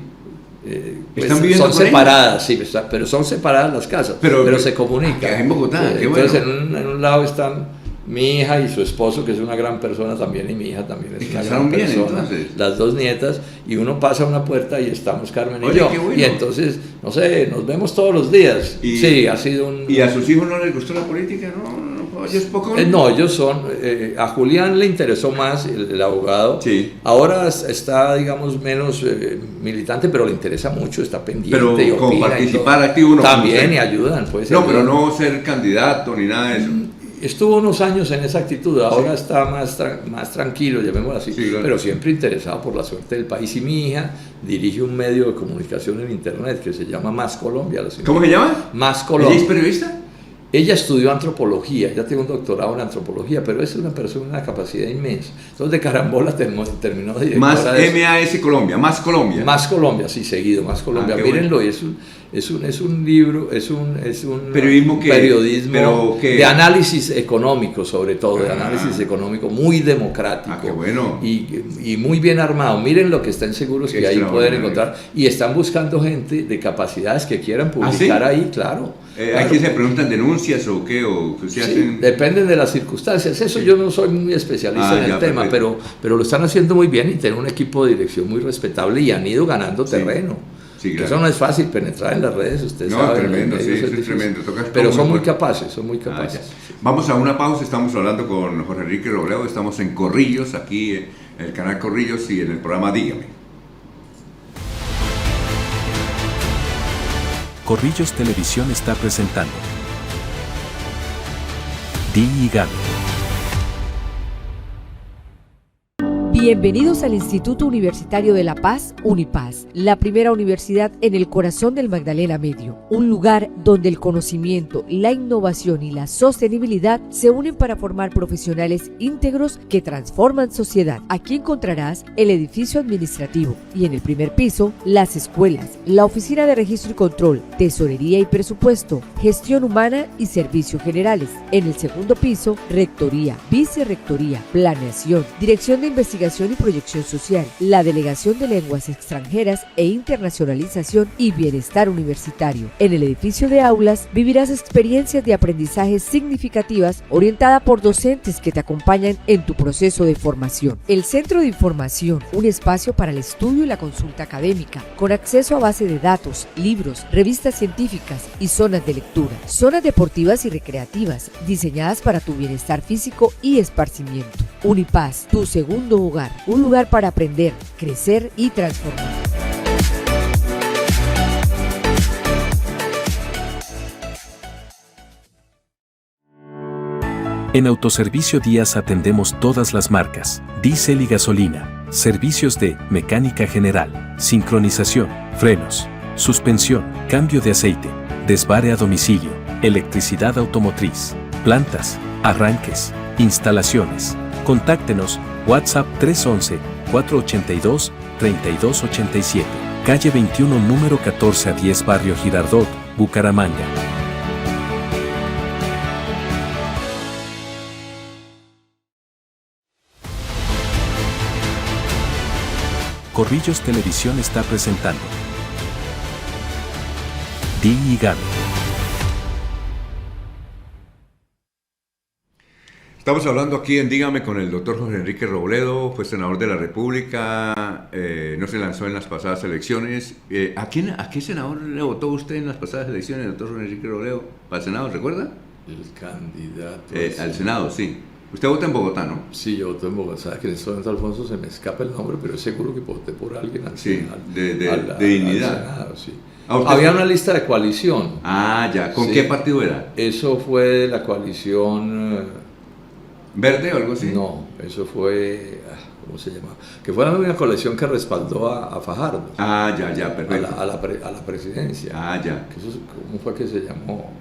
¿Están viviendo son separadas, sí, pero son separadas las casas, pero se comunican. En Bogotá, qué bueno. Entonces en un lado están mi hija y su esposo, que es una gran persona también, y mi hija también es una gran persona, entonces. Las 2 nietas, y uno pasa a una puerta y estamos Carmen y yo, bueno. Y entonces, no sé, nos vemos todos los días. Sí, ha sido un... ¿Y a sus hijos no les gustó la política? No, ellos poco. No, ellos son, a Julián le interesó más el abogado, ahora está, digamos, menos militante, pero le interesa mucho, está pendiente, pero y como opina participar activo no. También, y ayudan, puede ser. No, pero no ser candidato ni nada de eso. Estuvo unos años en esa actitud, ahora está más tranquilo, llamémoslo así, pero siempre interesado por la suerte del país. Y mi hija dirige un medio de comunicación en internet que se llama Más Colombia. ¿Cómo se llama? Más Colombia. ¿Ella es periodista? Ella estudió antropología, ella tiene un doctorado en antropología, pero es una persona de una capacidad inmensa. Entonces de carambola terminó de directora. Más MAS Colombia, Más Colombia. Más Colombia, sí, seguido, Más Colombia. Mírenlo, bueno. Es un libro, es un periodismo de análisis económico, sobre todo, de análisis económico muy democrático. Qué bueno. Y muy bien armado. Miren lo que están seguros que ahí pueden encontrar. Y están buscando gente de capacidades que quieran publicar ahí, claro. ¿Aquí se preguntan denuncias o qué? ¿O que se hacen? Dependen de las circunstancias. Eso yo no soy muy especialista en el tema, pero lo están haciendo muy bien y tienen un equipo de dirección muy respetable y han ido ganando terreno. Sí, claro. Eso no es fácil, penetrar en las redes, usted sabe. Tremendo, sí, es tremendo. Pero son muy capaces, Vamos a una pausa, estamos hablando con Jorge Enrique Robledo, estamos en Corrillos, aquí en el canal Corrillos y en el programa Dígame. Corrillos Televisión está presentando Dígame. Bienvenidos al Instituto Universitario de La Paz, Unipaz, la primera universidad en el corazón del Magdalena Medio, un lugar donde el conocimiento, la innovación y la sostenibilidad se unen para formar profesionales íntegros que transforman sociedad. Aquí encontrarás el edificio administrativo y en el primer piso, las escuelas, la oficina de registro y control, tesorería y presupuesto, gestión humana y servicios generales. En el segundo piso, rectoría, vicerrectoría, planeación, dirección de investigación y proyección social, la Delegación de Lenguas Extranjeras e Internacionalización y Bienestar Universitario. En el edificio de aulas vivirás experiencias de aprendizaje significativas orientada por docentes que te acompañan en tu proceso de formación. El Centro de Información, un espacio para el estudio y la consulta académica, con acceso a base de datos, libros, revistas científicas y zonas de lectura. Zonas deportivas y recreativas, diseñadas para tu bienestar físico y esparcimiento. Unipaz, tu segundo hogar. Un lugar para aprender, crecer y transformar. En Autoservicio Díaz atendemos todas las marcas, diésel y gasolina, servicios de mecánica general, sincronización, frenos, suspensión, cambio de aceite, desvare a domicilio, electricidad automotriz, plantas, arranques, instalaciones. Contáctenos WhatsApp 311-482-3287. calle 21, número 14 a 10, barrio Girardot, Bucaramanga. Corrillos Televisión está presentando Dígame. Estamos hablando aquí en Dígame con el doctor Jorge Enrique Robledo, fue senador de la República, no se lanzó en las pasadas elecciones. ¿A qué senador le votó usted en las pasadas elecciones, doctor Jorge Enrique Robledo? ¿Para el Senado, recuerda? El candidato. Al Senado, sí. Usted vota en Bogotá, ¿no? Sí, yo voto en Bogotá. Sabes que en este momento, Alfonso, se me escapa el nombre, pero es seguro que voté por alguien al Senado. Sí, de dignidad. Al Senado, sí. Había una lista de coalición. Ah, ya. ¿Con qué partido era? Eso fue la coalición... ¿Verde o algo así? No, eso fue... ¿Cómo se llama? Que fue la misma coalición que respaldó a Fajardo. Ah, ya, perfecto. A la presidencia. Ah, ya. ¿Cómo fue que se llamó?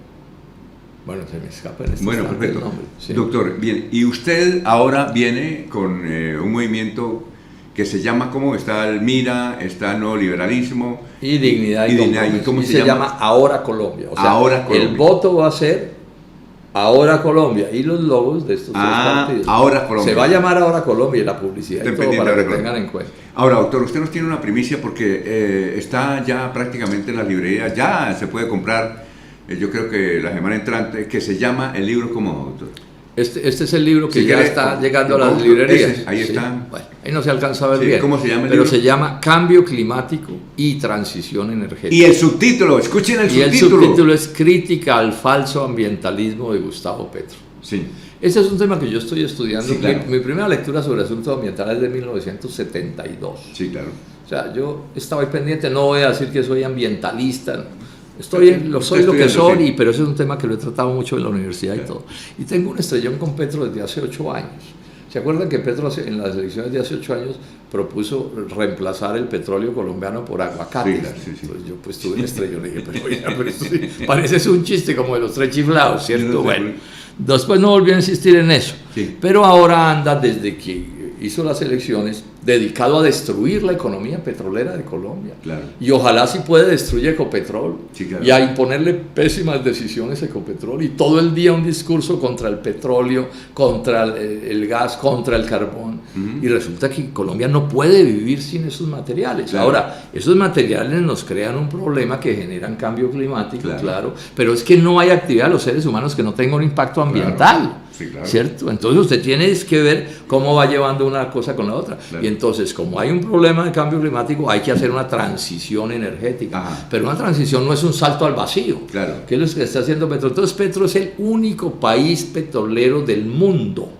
Bueno, se me escapa en este Bueno, instante perfecto. el nombre. Sí. Doctor, bien, y usted ahora viene con un movimiento que se llama, ¿cómo? Está el MIRA, está el Nuevo Liberalismo. Y Dignidad y Compromiso. ¿Cómo se llama Ahora Colombia. O sea, Ahora Colombia. El voto va a ser Ahora Colombia, y los logos de estos tres partidos. Ahora Colombia. Se va a llamar Ahora Colombia y la publicidad y todo para que tengan en cuenta. Ahora, doctor, usted nos tiene una primicia porque está ya prácticamente en las librerías, ya se puede comprar, yo creo que la semana entrante, que se llama el libro como, doctor. Este es el libro que ya está llegando a las librerías. Ahí sí. está. Bueno, ahí no se alcanza a ver bien. ¿Cómo se llama el pero libro? Se llama Cambio Climático y Transición Energética. Y el subtítulo, escuchen el subtítulo. Y el subtítulo es Crítica al falso ambientalismo de Gustavo Petro. Sí. Ese es un tema que yo estoy estudiando. Sí, claro. Mi primera lectura sobre asuntos ambientales es de 1972. Sí, claro. O sea, yo estaba ahí pendiente, no voy a decir que soy ambientalista, soy lo que soy, pero ese es un tema que lo he tratado mucho en la universidad y todo. Y tengo un estrellón con Petro desde hace 8 años. ¿Se acuerdan que Petro en las elecciones de hace 8 años propuso reemplazar el petróleo colombiano por aguacate? Sí. Entonces yo pues tuve un estrellón y dije, pero esto sí, parece un chiste como de los tres chiflados, ¿cierto? Bueno, después no volvió a insistir en eso, pero ahora anda desde que hizo las elecciones dedicado a destruir la economía petrolera de Colombia. Claro. Y ojalá si puede destruir Ecopetrol. Sí, claro. Y a imponerle pésimas decisiones a Ecopetrol. Y todo el día un discurso contra el petróleo, contra el gas, contra el carbón. Y resulta que Colombia no puede vivir sin esos materiales. Claro. Ahora, esos materiales nos crean un problema que generan cambio climático, claro. Pero es que no hay actividad de los seres humanos que no tenga un impacto ambiental. Claro. Sí, claro. ¿Cierto? Entonces usted tiene que ver cómo va llevando una cosa con la otra. Claro. Y entonces, como hay un problema de cambio climático, hay que hacer una transición energética. Ajá. Pero una transición no es un salto al vacío. Claro. ¿Qué es lo que está haciendo Petro? Entonces Petro es el único país petrolero del mundo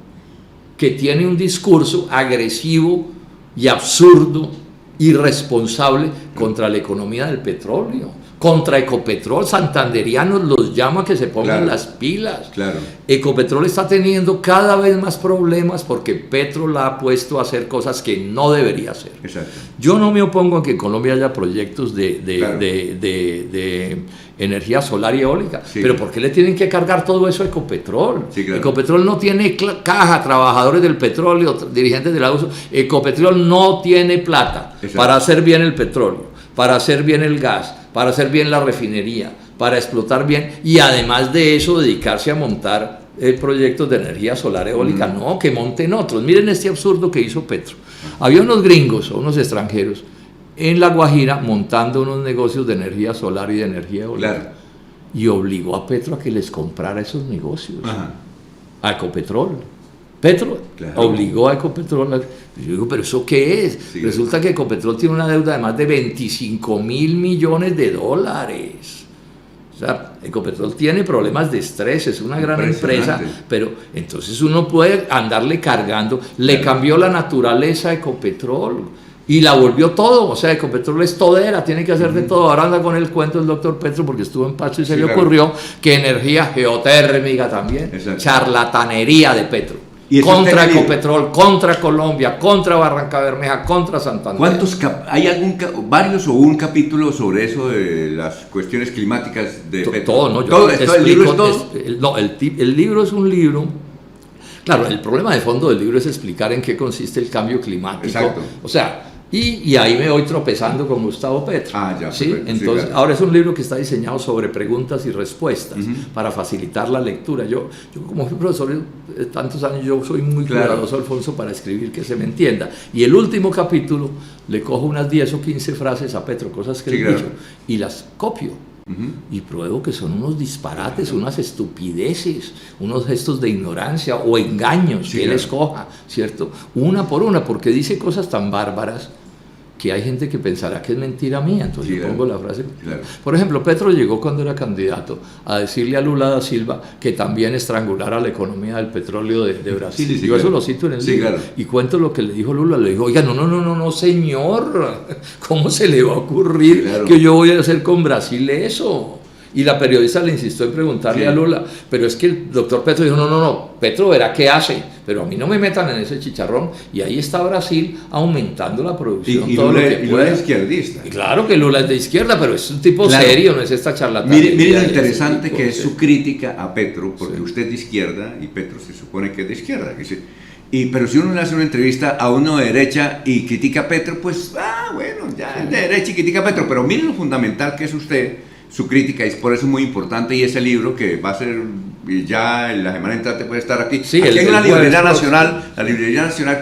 que tiene un discurso agresivo y absurdo, irresponsable contra la economía del petróleo. Contra Ecopetrol, santanderianos los llama a que se pongan las pilas. Claro. Ecopetrol está teniendo cada vez más problemas porque Petro la ha puesto a hacer cosas que no debería hacer. Exacto. Yo no me opongo a que en Colombia haya proyectos de energía solar y eólica, pero ¿por qué le tienen que cargar todo eso a Ecopetrol? Sí, claro. Ecopetrol no tiene caja, trabajadores del petróleo, dirigentes del uso. Ecopetrol no tiene plata para hacer bien el petróleo, para hacer bien el gas, para hacer bien la refinería, para explotar bien y además de eso dedicarse a montar proyectos de energía solar eólica. No, que monten otros. Miren este absurdo que hizo Petro. Había unos gringos o unos extranjeros en La Guajira montando unos negocios de energía solar y de energía eólica. Claro. Y obligó a Petro a que les comprara esos negocios. Ajá. A Ecopetrol. Petro obligó a Ecopetrol. Yo digo, ¿pero eso qué es? Sí, resulta que Ecopetrol tiene una deuda de más de 25.000 millones de dólares. O sea, Ecopetrol tiene problemas de estrés, es una gran empresa, pero entonces uno puede andarle cargando. Le cambió la naturaleza a Ecopetrol y la volvió todo. O sea, Ecopetrol es todera, tiene que hacer de todo. Ahora anda con el cuento del doctor Petro porque estuvo en Pasto y se le ocurrió que energía geotérmica también. Charlatanería de Petro. Contra Ecopetrol, contra Colombia, contra Barranca Bermeja, contra Santander. ¿Cuántos hay varios o un capítulo sobre eso de las cuestiones climáticas de Petro? Todo, ¿no? ¿Todo? ¿El libro es todo? No, el libro es un libro. Claro, el problema de fondo del libro es explicar en qué consiste el cambio climático. Exacto. O sea, Y ahí me voy tropezando con Gustavo Petro. ¿Sí? Perfecto, entonces, claro. Ahora es un libro que está diseñado sobre preguntas y respuestas para facilitar la lectura. Yo como fui profesor de tantos años, yo soy muy cuidadoso, Alfonso, para escribir que se me entienda. Y el último capítulo le cojo unas 10 o 15 frases a Petro, cosas que él dicho, y las copio. Y pruebo que son unos disparates, unas estupideces, unos gestos de ignorancia o engaños que él escoja, ¿cierto? Una por una, porque dice cosas tan bárbaras que hay gente que pensará que es mentira mía, entonces yo pongo la frase. Por ejemplo, Petro llegó cuando era candidato a decirle a Lula da Silva que también estrangulara la economía del petróleo de Brasil. Yo eso lo cito en el libro. Y cuento lo que le dijo Lula. Le dijo, oiga, no, señor, ¿cómo se le va a ocurrir que yo voy a hacer con Brasil eso? Y la periodista le insistió en preguntarle a Lula, pero es que el doctor Petro dijo, no, Petro verá qué hace, pero a mí no me metan en ese chicharrón. Y ahí está Brasil aumentando la producción. Y todo Lula, lo que Lula es izquierdista. Y claro que Lula es de izquierda, pero es un tipo serio, no es esta charlatana. Mire lo interesante que es su crítica a Petro, porque usted es de izquierda y Petro se supone que es de izquierda. Pero si uno le hace una entrevista a uno de derecha y critica a Petro, pues, bueno, ya es de derecha y critica a Petro. Pero mire lo fundamental que es usted, su crítica, y por eso es muy importante, y ese libro que va a ser ya en la semana entrante puede estar aquí. Sí, aquí en la librería nacional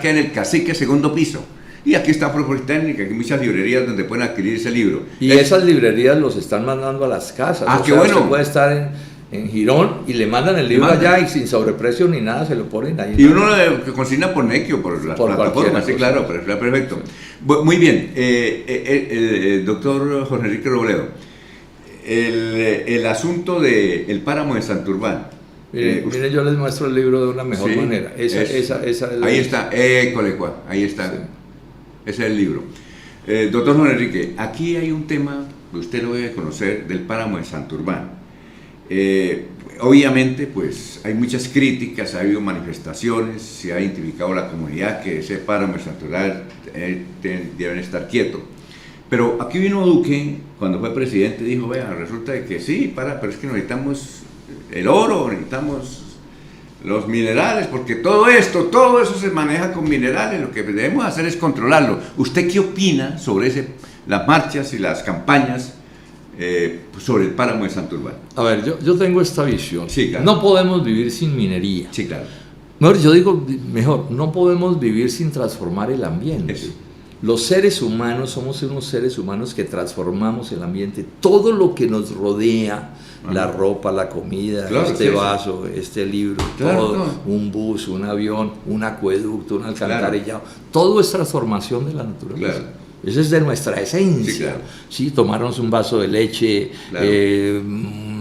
queda en el Cacique, segundo piso. Y aquí está Politécnica, aquí hay muchas librerías donde pueden adquirir ese libro. Y esas librerías los están mandando a las casas. Qué bueno. Usted puede estar en Girón y le mandan el libro allá y sin sobreprecio ni nada se lo ponen ahí. Y uno lo consigna por Nequio, por las plataformas, sí, claro, perfecto. Muy bien, el doctor Jorge Enrique Robledo. El asunto del páramo de Santurbán. Mire, yo les muestro el libro de una mejor manera. Esa ahí está, ahí está. Sí. Ese es el libro. Doctor Jorge Enrique, aquí hay un tema que usted lo debe conocer del páramo de Santurbán. Obviamente, pues hay muchas críticas, ha habido manifestaciones, se ha identificado la comunidad que ese páramo de Santurbán deben estar quietos. Pero aquí vino Duque, cuando fue presidente, dijo, vea, resulta de que sí, pero es que necesitamos el oro, necesitamos los minerales, porque todo eso se maneja con minerales, lo que debemos hacer es controlarlo. ¿Usted qué opina sobre las marchas y las campañas sobre el páramo de Santurbán? A ver, yo tengo esta visión. Sí, claro. No podemos vivir sin minería. Sí, claro. Yo digo, no podemos vivir sin transformar el ambiente. Eso. Los seres humanos somos unos seres humanos que transformamos el ambiente. Todo lo que nos rodea, la ropa, la comida, vaso, este libro, todo, un bus, un avión, un acueducto, un alcantarillado, todo es transformación de la naturaleza. Eso es de nuestra esencia. Sí, tomarnos un vaso de leche, un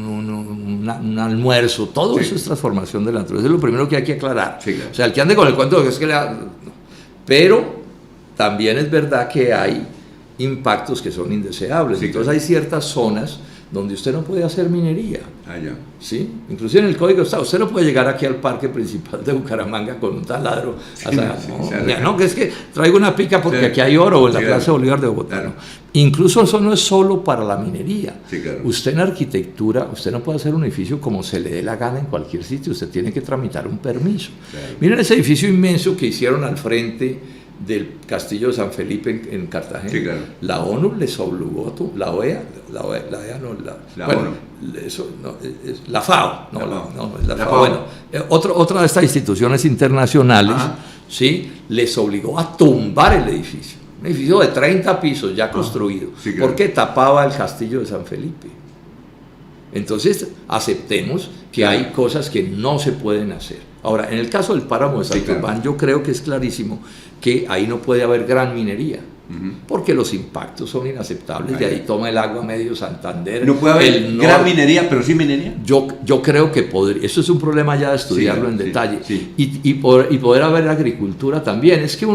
almuerzo, todo eso es transformación de la naturaleza. Es lo primero que hay que aclarar. O sea, el que ande con el cuento de que es que pero también es verdad que hay impactos que son indeseables. Entonces hay ciertas zonas donde usted no puede hacer minería. ¿Sí? Inclusive en el Código de Estado, usted no puede llegar aquí al parque principal de Bucaramanga con un taladro. Que es que traigo una pica porque aquí hay oro, o en la Plaza Bolívar de Bogotá. Incluso eso no es solo para la minería. Usted en arquitectura, usted no puede hacer un edificio como se le dé la gana en cualquier sitio, usted tiene que tramitar un permiso. Miren ese edificio inmenso que hicieron al frente del Castillo de San Felipe en Cartagena. La ONU les obligó, la OEA la FAO, otra de estas instituciones internacionales, ¿sí? Les obligó a tumbar el edificio. Un edificio de 30 pisos ya construido, porque tapaba el Castillo de San Felipe. Entonces, aceptemos que hay cosas que no se pueden hacer. Ahora, en el caso del páramo de Santurbán, yo creo que es clarísimo que ahí no puede haber gran minería, porque los impactos son inaceptables. De ahí toma el agua medio Santander. No puede haber gran minería, pero sí minería. Yo creo que podría. Eso es un problema ya de estudiarlo en detalle. Y poder haber agricultura también. Es que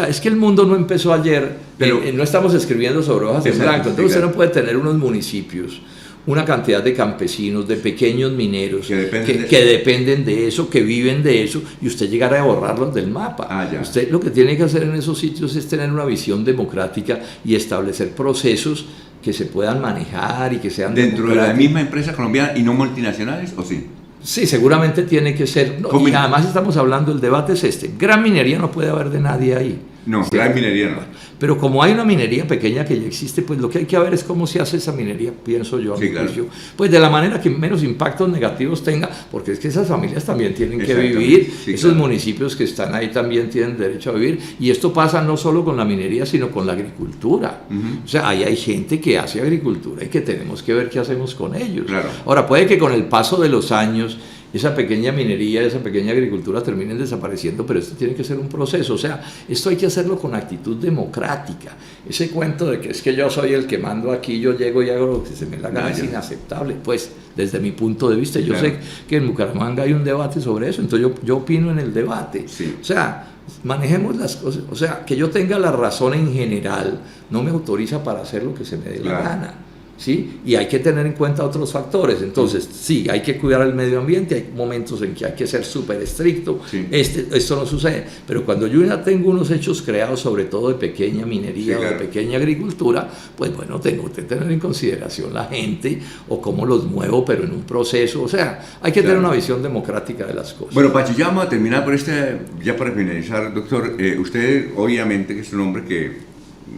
es que el mundo no empezó ayer, pero no estamos escribiendo sobre hojas de blanco. Entonces usted no puede tener unos municipios, una cantidad de campesinos, de pequeños mineros que dependen de eso, que viven de eso, y usted llegará a borrarlos del mapa. Usted lo que tiene que hacer en esos sitios es tener una visión democrática y establecer procesos que se puedan manejar y que sean dentro de la misma empresa colombiana y no multinacionales, ¿o sí? Sí, seguramente tiene que ser. Y además estamos hablando, el debate es este: gran minería no puede haber de nadie ahí. No, ¿sí? la minería no. Pero como hay una minería pequeña que ya existe, pues lo que hay que ver es cómo se hace esa minería, pienso yo, sí, claro. pues de la manera que menos impactos negativos tenga, porque es que esas familias también tienen que Exactamente, vivir, sí, esos claro. municipios que están ahí también tienen derecho a vivir, y esto pasa no solo con la minería, sino con la agricultura. O sea, ahí hay gente que hace agricultura y que tenemos que ver qué hacemos con ellos. Claro. Ahora, puede que con el paso de los años esa pequeña minería, esa pequeña agricultura terminen desapareciendo, pero esto tiene que ser un proceso. O sea, esto hay que hacerlo con actitud democrática. Ese cuento de que es que yo soy el que mando aquí, yo llego y hago lo que se me da la gana, es inaceptable. Pues, desde mi punto de vista, yo sé que en Bucaramanga hay un debate sobre eso, entonces yo opino en el debate. Sí. O sea, manejemos las cosas. O sea, que yo tenga la razón en general no me autoriza para hacer lo que se me dé la gana. ¿Sí? Y hay que tener en cuenta otros factores. Entonces, sí, hay que cuidar el medio ambiente, hay momentos en que hay que ser súper estricto, esto no sucede, pero cuando yo ya tengo unos hechos creados, sobre todo de pequeña minería o de pequeña agricultura, pues bueno, tengo que tener en consideración la gente o cómo los muevo, pero en un proceso. O sea, hay que tener una visión democrática de las cosas. Bueno, Pacho, ya vamos a terminar por ya para finalizar, doctor, usted obviamente que es un hombre que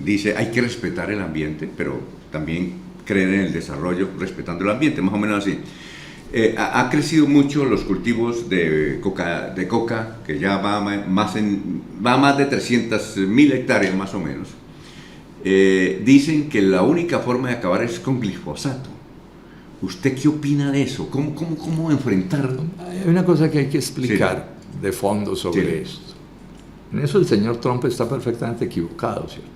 dice hay que respetar el ambiente, pero también creer en el desarrollo respetando el ambiente, más o menos así. Ha crecido mucho los cultivos de coca, que ya va más de 300.000 hectáreas más o menos. Dicen que la única forma de acabar es con glifosato. ¿Usted qué opina de eso? ¿Cómo enfrentarlo? Hay una cosa que hay que explicar de fondo sobre esto. En eso el señor Trump está perfectamente equivocado, ¿cierto?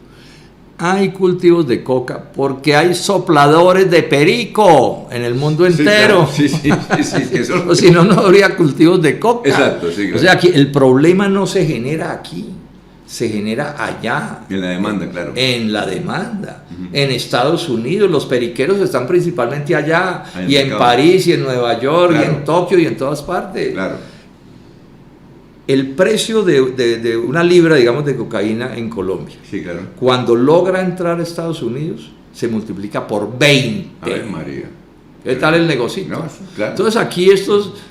Hay cultivos de coca porque hay sopladores de perico en el mundo entero. Sí, claro. O si no, no habría cultivos de coca. Exacto, sí, claro. O sea, aquí el problema no se genera aquí, se genera allá. En la demanda, claro. En la demanda. En Estados Unidos, los periqueros están principalmente allá, y en París, y en Nueva York, y en Tokio, y en todas partes. Claro. El precio de una libra, digamos, de cocaína en Colombia, cuando logra entrar a Estados Unidos, se multiplica por 20. Ay, María. ¿Qué tal el negocito? No, claro. Entonces aquí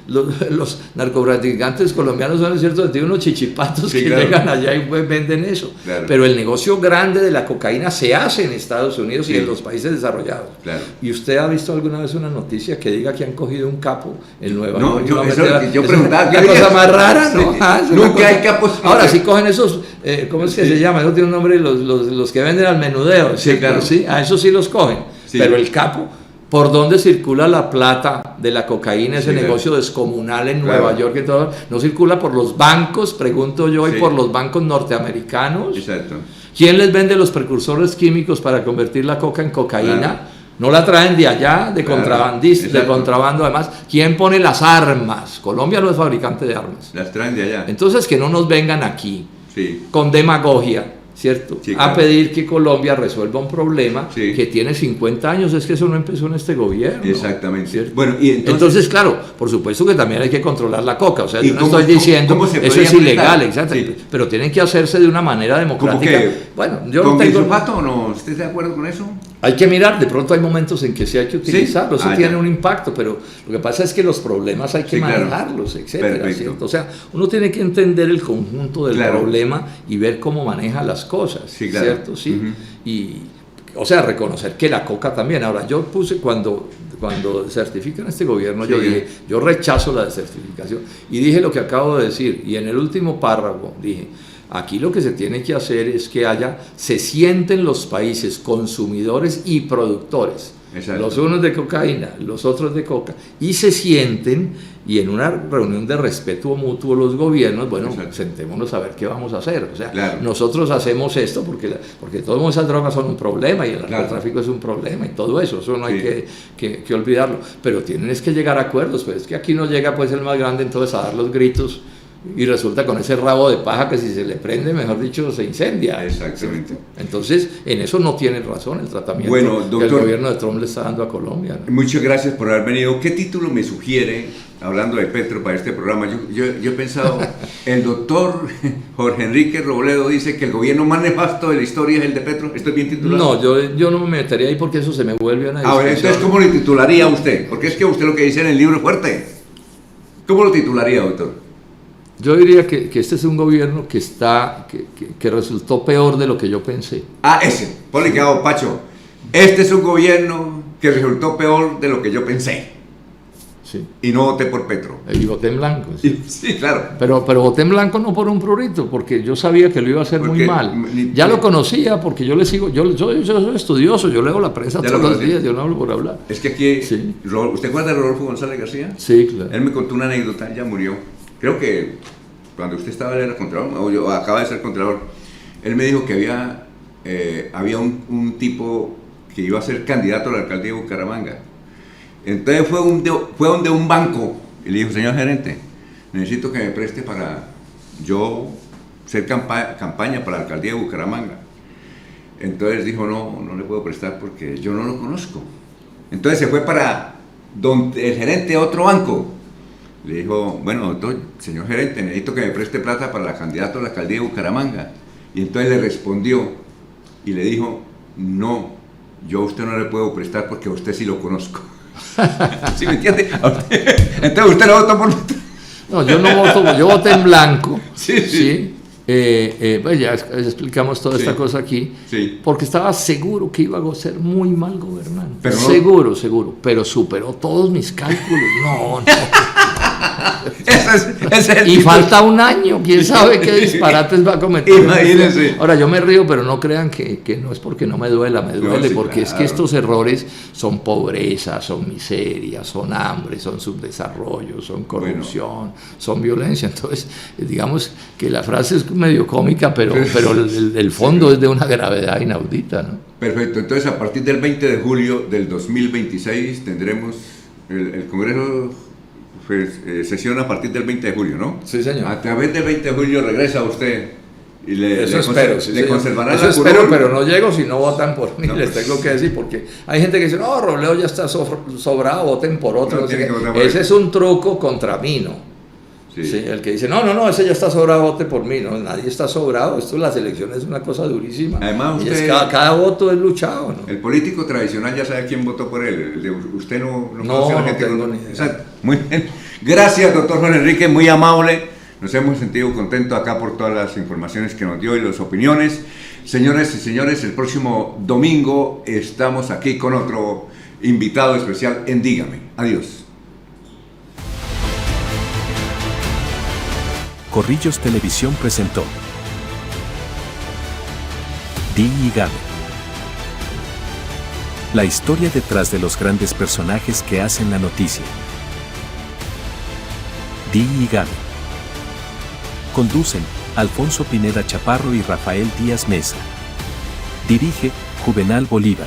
los narcotraficantes colombianos son, cierto, tienen unos chichipatos que llegan allá y pues venden eso. Claro. Pero el negocio grande de la cocaína se hace en Estados Unidos y en los países desarrollados. Claro. ¿Y usted ha visto alguna vez una noticia que diga que han cogido un capo en Nueva York? No, yo preguntaba. ¿Qué cosa más rara? ¿No? Nunca hay capos. Ahora sí cogen esos, ¿cómo es que se llama? Eso tiene un nombre, los que venden al menudeo. Sí, claro. ¿Sí? A eso sí los cogen. Sí. Pero el capo, ¿por dónde circula la plata de la cocaína, ese negocio descomunal en Nueva York y todo? ¿No circula por los bancos, pregunto yo, y por los bancos norteamericanos? Exacto. ¿Quién les vende los precursores químicos para convertir la coca en cocaína? Claro. ¿No la traen de allá, de contrabandistas, de contrabando además? ¿Quién pone las armas? Colombia no es fabricante de armas. Las traen de allá. Entonces que no nos vengan aquí con demagogia, ¿cierto? Sí, claro. A pedir que Colombia resuelva un problema que tiene 50 años, es que eso no empezó en este gobierno. Exactamente. ¿Cierto? Bueno, y entonces, claro, por supuesto que también hay que controlar la coca, o sea, yo no estoy diciendo eso es ilegal, exacto, pero tienen que hacerse de una manera democrática. Bueno, yo no tengo... ¿Glifosato o no? ¿Usted está de acuerdo con eso? Hay que mirar, de pronto hay momentos en que sí hay que utilizarlo, eso tiene un impacto, pero lo que pasa es que los problemas hay que manejarlos, etcétera, ¿cierto? O sea, uno tiene que entender el conjunto del problema y ver cómo maneja las cosas, ¿cierto? Sí. Y, o sea, reconocer que la coca también. Ahora, yo puse cuando certifican este gobierno, yo dije, yo rechazo la desertificación, y dije lo que acabo de decir, y en el último párrafo dije, aquí lo que se tiene que hacer es que se sienten los países consumidores y productores, los unos de cocaína, los otros de coca, y se sienten, y en una reunión de respeto mutuo los gobiernos, bueno, sentémonos a ver qué vamos a hacer. O sea, nosotros hacemos esto porque todas esas drogas son un problema, y el narcotráfico es un problema, y todo eso no hay que olvidarlo, pero tienen que llegar a acuerdos, pues es que aquí no llega pues el más grande entonces a dar los gritos, y resulta con ese rabo de paja que si se le prende, mejor dicho, se incendia. Exactamente. Entonces, en eso no tiene razón el tratamiento que el gobierno de Trump le está dando a Colombia, ¿no? Muchas gracias por haber venido. ¿Qué título me sugiere, hablando de Petro, para este programa? Yo he pensado, el doctor Jorge Enrique Robledo dice que el gobierno más nefasto de la historia es el de Petro. ¿Estoy bien titulado? No, yo no me metería ahí porque eso se me vuelve una discusión. Entonces, ¿cómo lo titularía usted? Porque es que usted lo que dice en el libro es fuerte. ¿Cómo lo titularía, doctor? Yo diría que este es un gobierno que resultó peor de lo que yo pensé. Ese, ponle que hago, Pacho. Este es un gobierno que resultó peor de lo que yo pensé. Sí. Y no voté por Petro. Y voté en blanco. Sí, sí, claro. Pero voté en blanco no por un prurito, porque yo sabía que lo iba a hacer muy mal. Ya lo conocía, porque yo le sigo, yo soy estudioso, yo leo la prensa todos los días, yo no hablo por hablar. Es que aquí, sí. ¿Usted acuerda de Rodolfo González García? Sí, claro. Él me contó una anécdota, ya murió. Creo que cuando usted estaba, él era contralor, o yo acaba de ser contralor. Él me dijo que había un tipo que iba a ser candidato a la alcaldía de Bucaramanga. Entonces fue donde un banco y le dijo: señor gerente, necesito que me preste para yo hacer campaña para la alcaldía de Bucaramanga. Entonces dijo: no le puedo prestar porque yo no lo conozco. Entonces se fue para donde el gerente de otro banco. Le dijo: bueno, doctor, señor gerente, necesito que me preste plata para la candidata a la alcaldía de Bucaramanga. Y entonces le respondió y le dijo: no, yo a usted no le puedo prestar porque a usted sí lo conozco. ¿Sí me entiende? Entonces usted no votó por... No, yo no voto, yo voté en blanco. Sí, sí. Pues ya explicamos toda esta cosa aquí, sí. Porque estaba seguro que iba a ser muy mal gobernante. Pero seguro, pero superó todos mis cálculos. No. Y falta un año, quién sabe qué disparates va a cometer. Imagínense. Ahora, yo me río, pero no crean que no es porque no me duele, sí, porque claro. Es que estos errores son pobreza, son miseria, son hambre, son subdesarrollo, son corrupción, son violencia. Entonces, digamos que la frase es medio cómica, pero el fondo es de una gravedad inaudita, ¿no? Perfecto, entonces a partir del 20 de julio del 2026 tendremos el Congreso. Sesión a partir del 20 de julio, ¿no? Sí, señor. A través del 20 de julio regresa usted y le conservará eso la espero, pero no llego si no votan por mí, no, les tengo que decir, porque hay gente que dice: no, Robledo ya está sobrado, voten por otro. No, ese es un truco contra mí, ¿no? Sí, el que dice: no, ese ya está sobrado, vote por mí. No, nadie está sobrado. Esto, las elecciones, es una cosa durísima. Además, usted, cada voto es luchado, ¿no? El político tradicional ya sabe quién votó por él. Usted no conoce a la gente. Tengo ni idea. Exacto. Muy bien. Gracias, doctor Juan Enrique, muy amable. Nos hemos sentido contentos acá por todas las informaciones que nos dio y las opiniones. Señores y señores, el próximo domingo estamos aquí con otro invitado especial en Dígame. Adiós. Corrillos Televisión presentó Dígame. La historia detrás de los grandes personajes que hacen la noticia. Dígame. Conducen Alfonso Pineda Chaparro y Rafael Díaz Mesa. Dirige Juvenal Bolívar.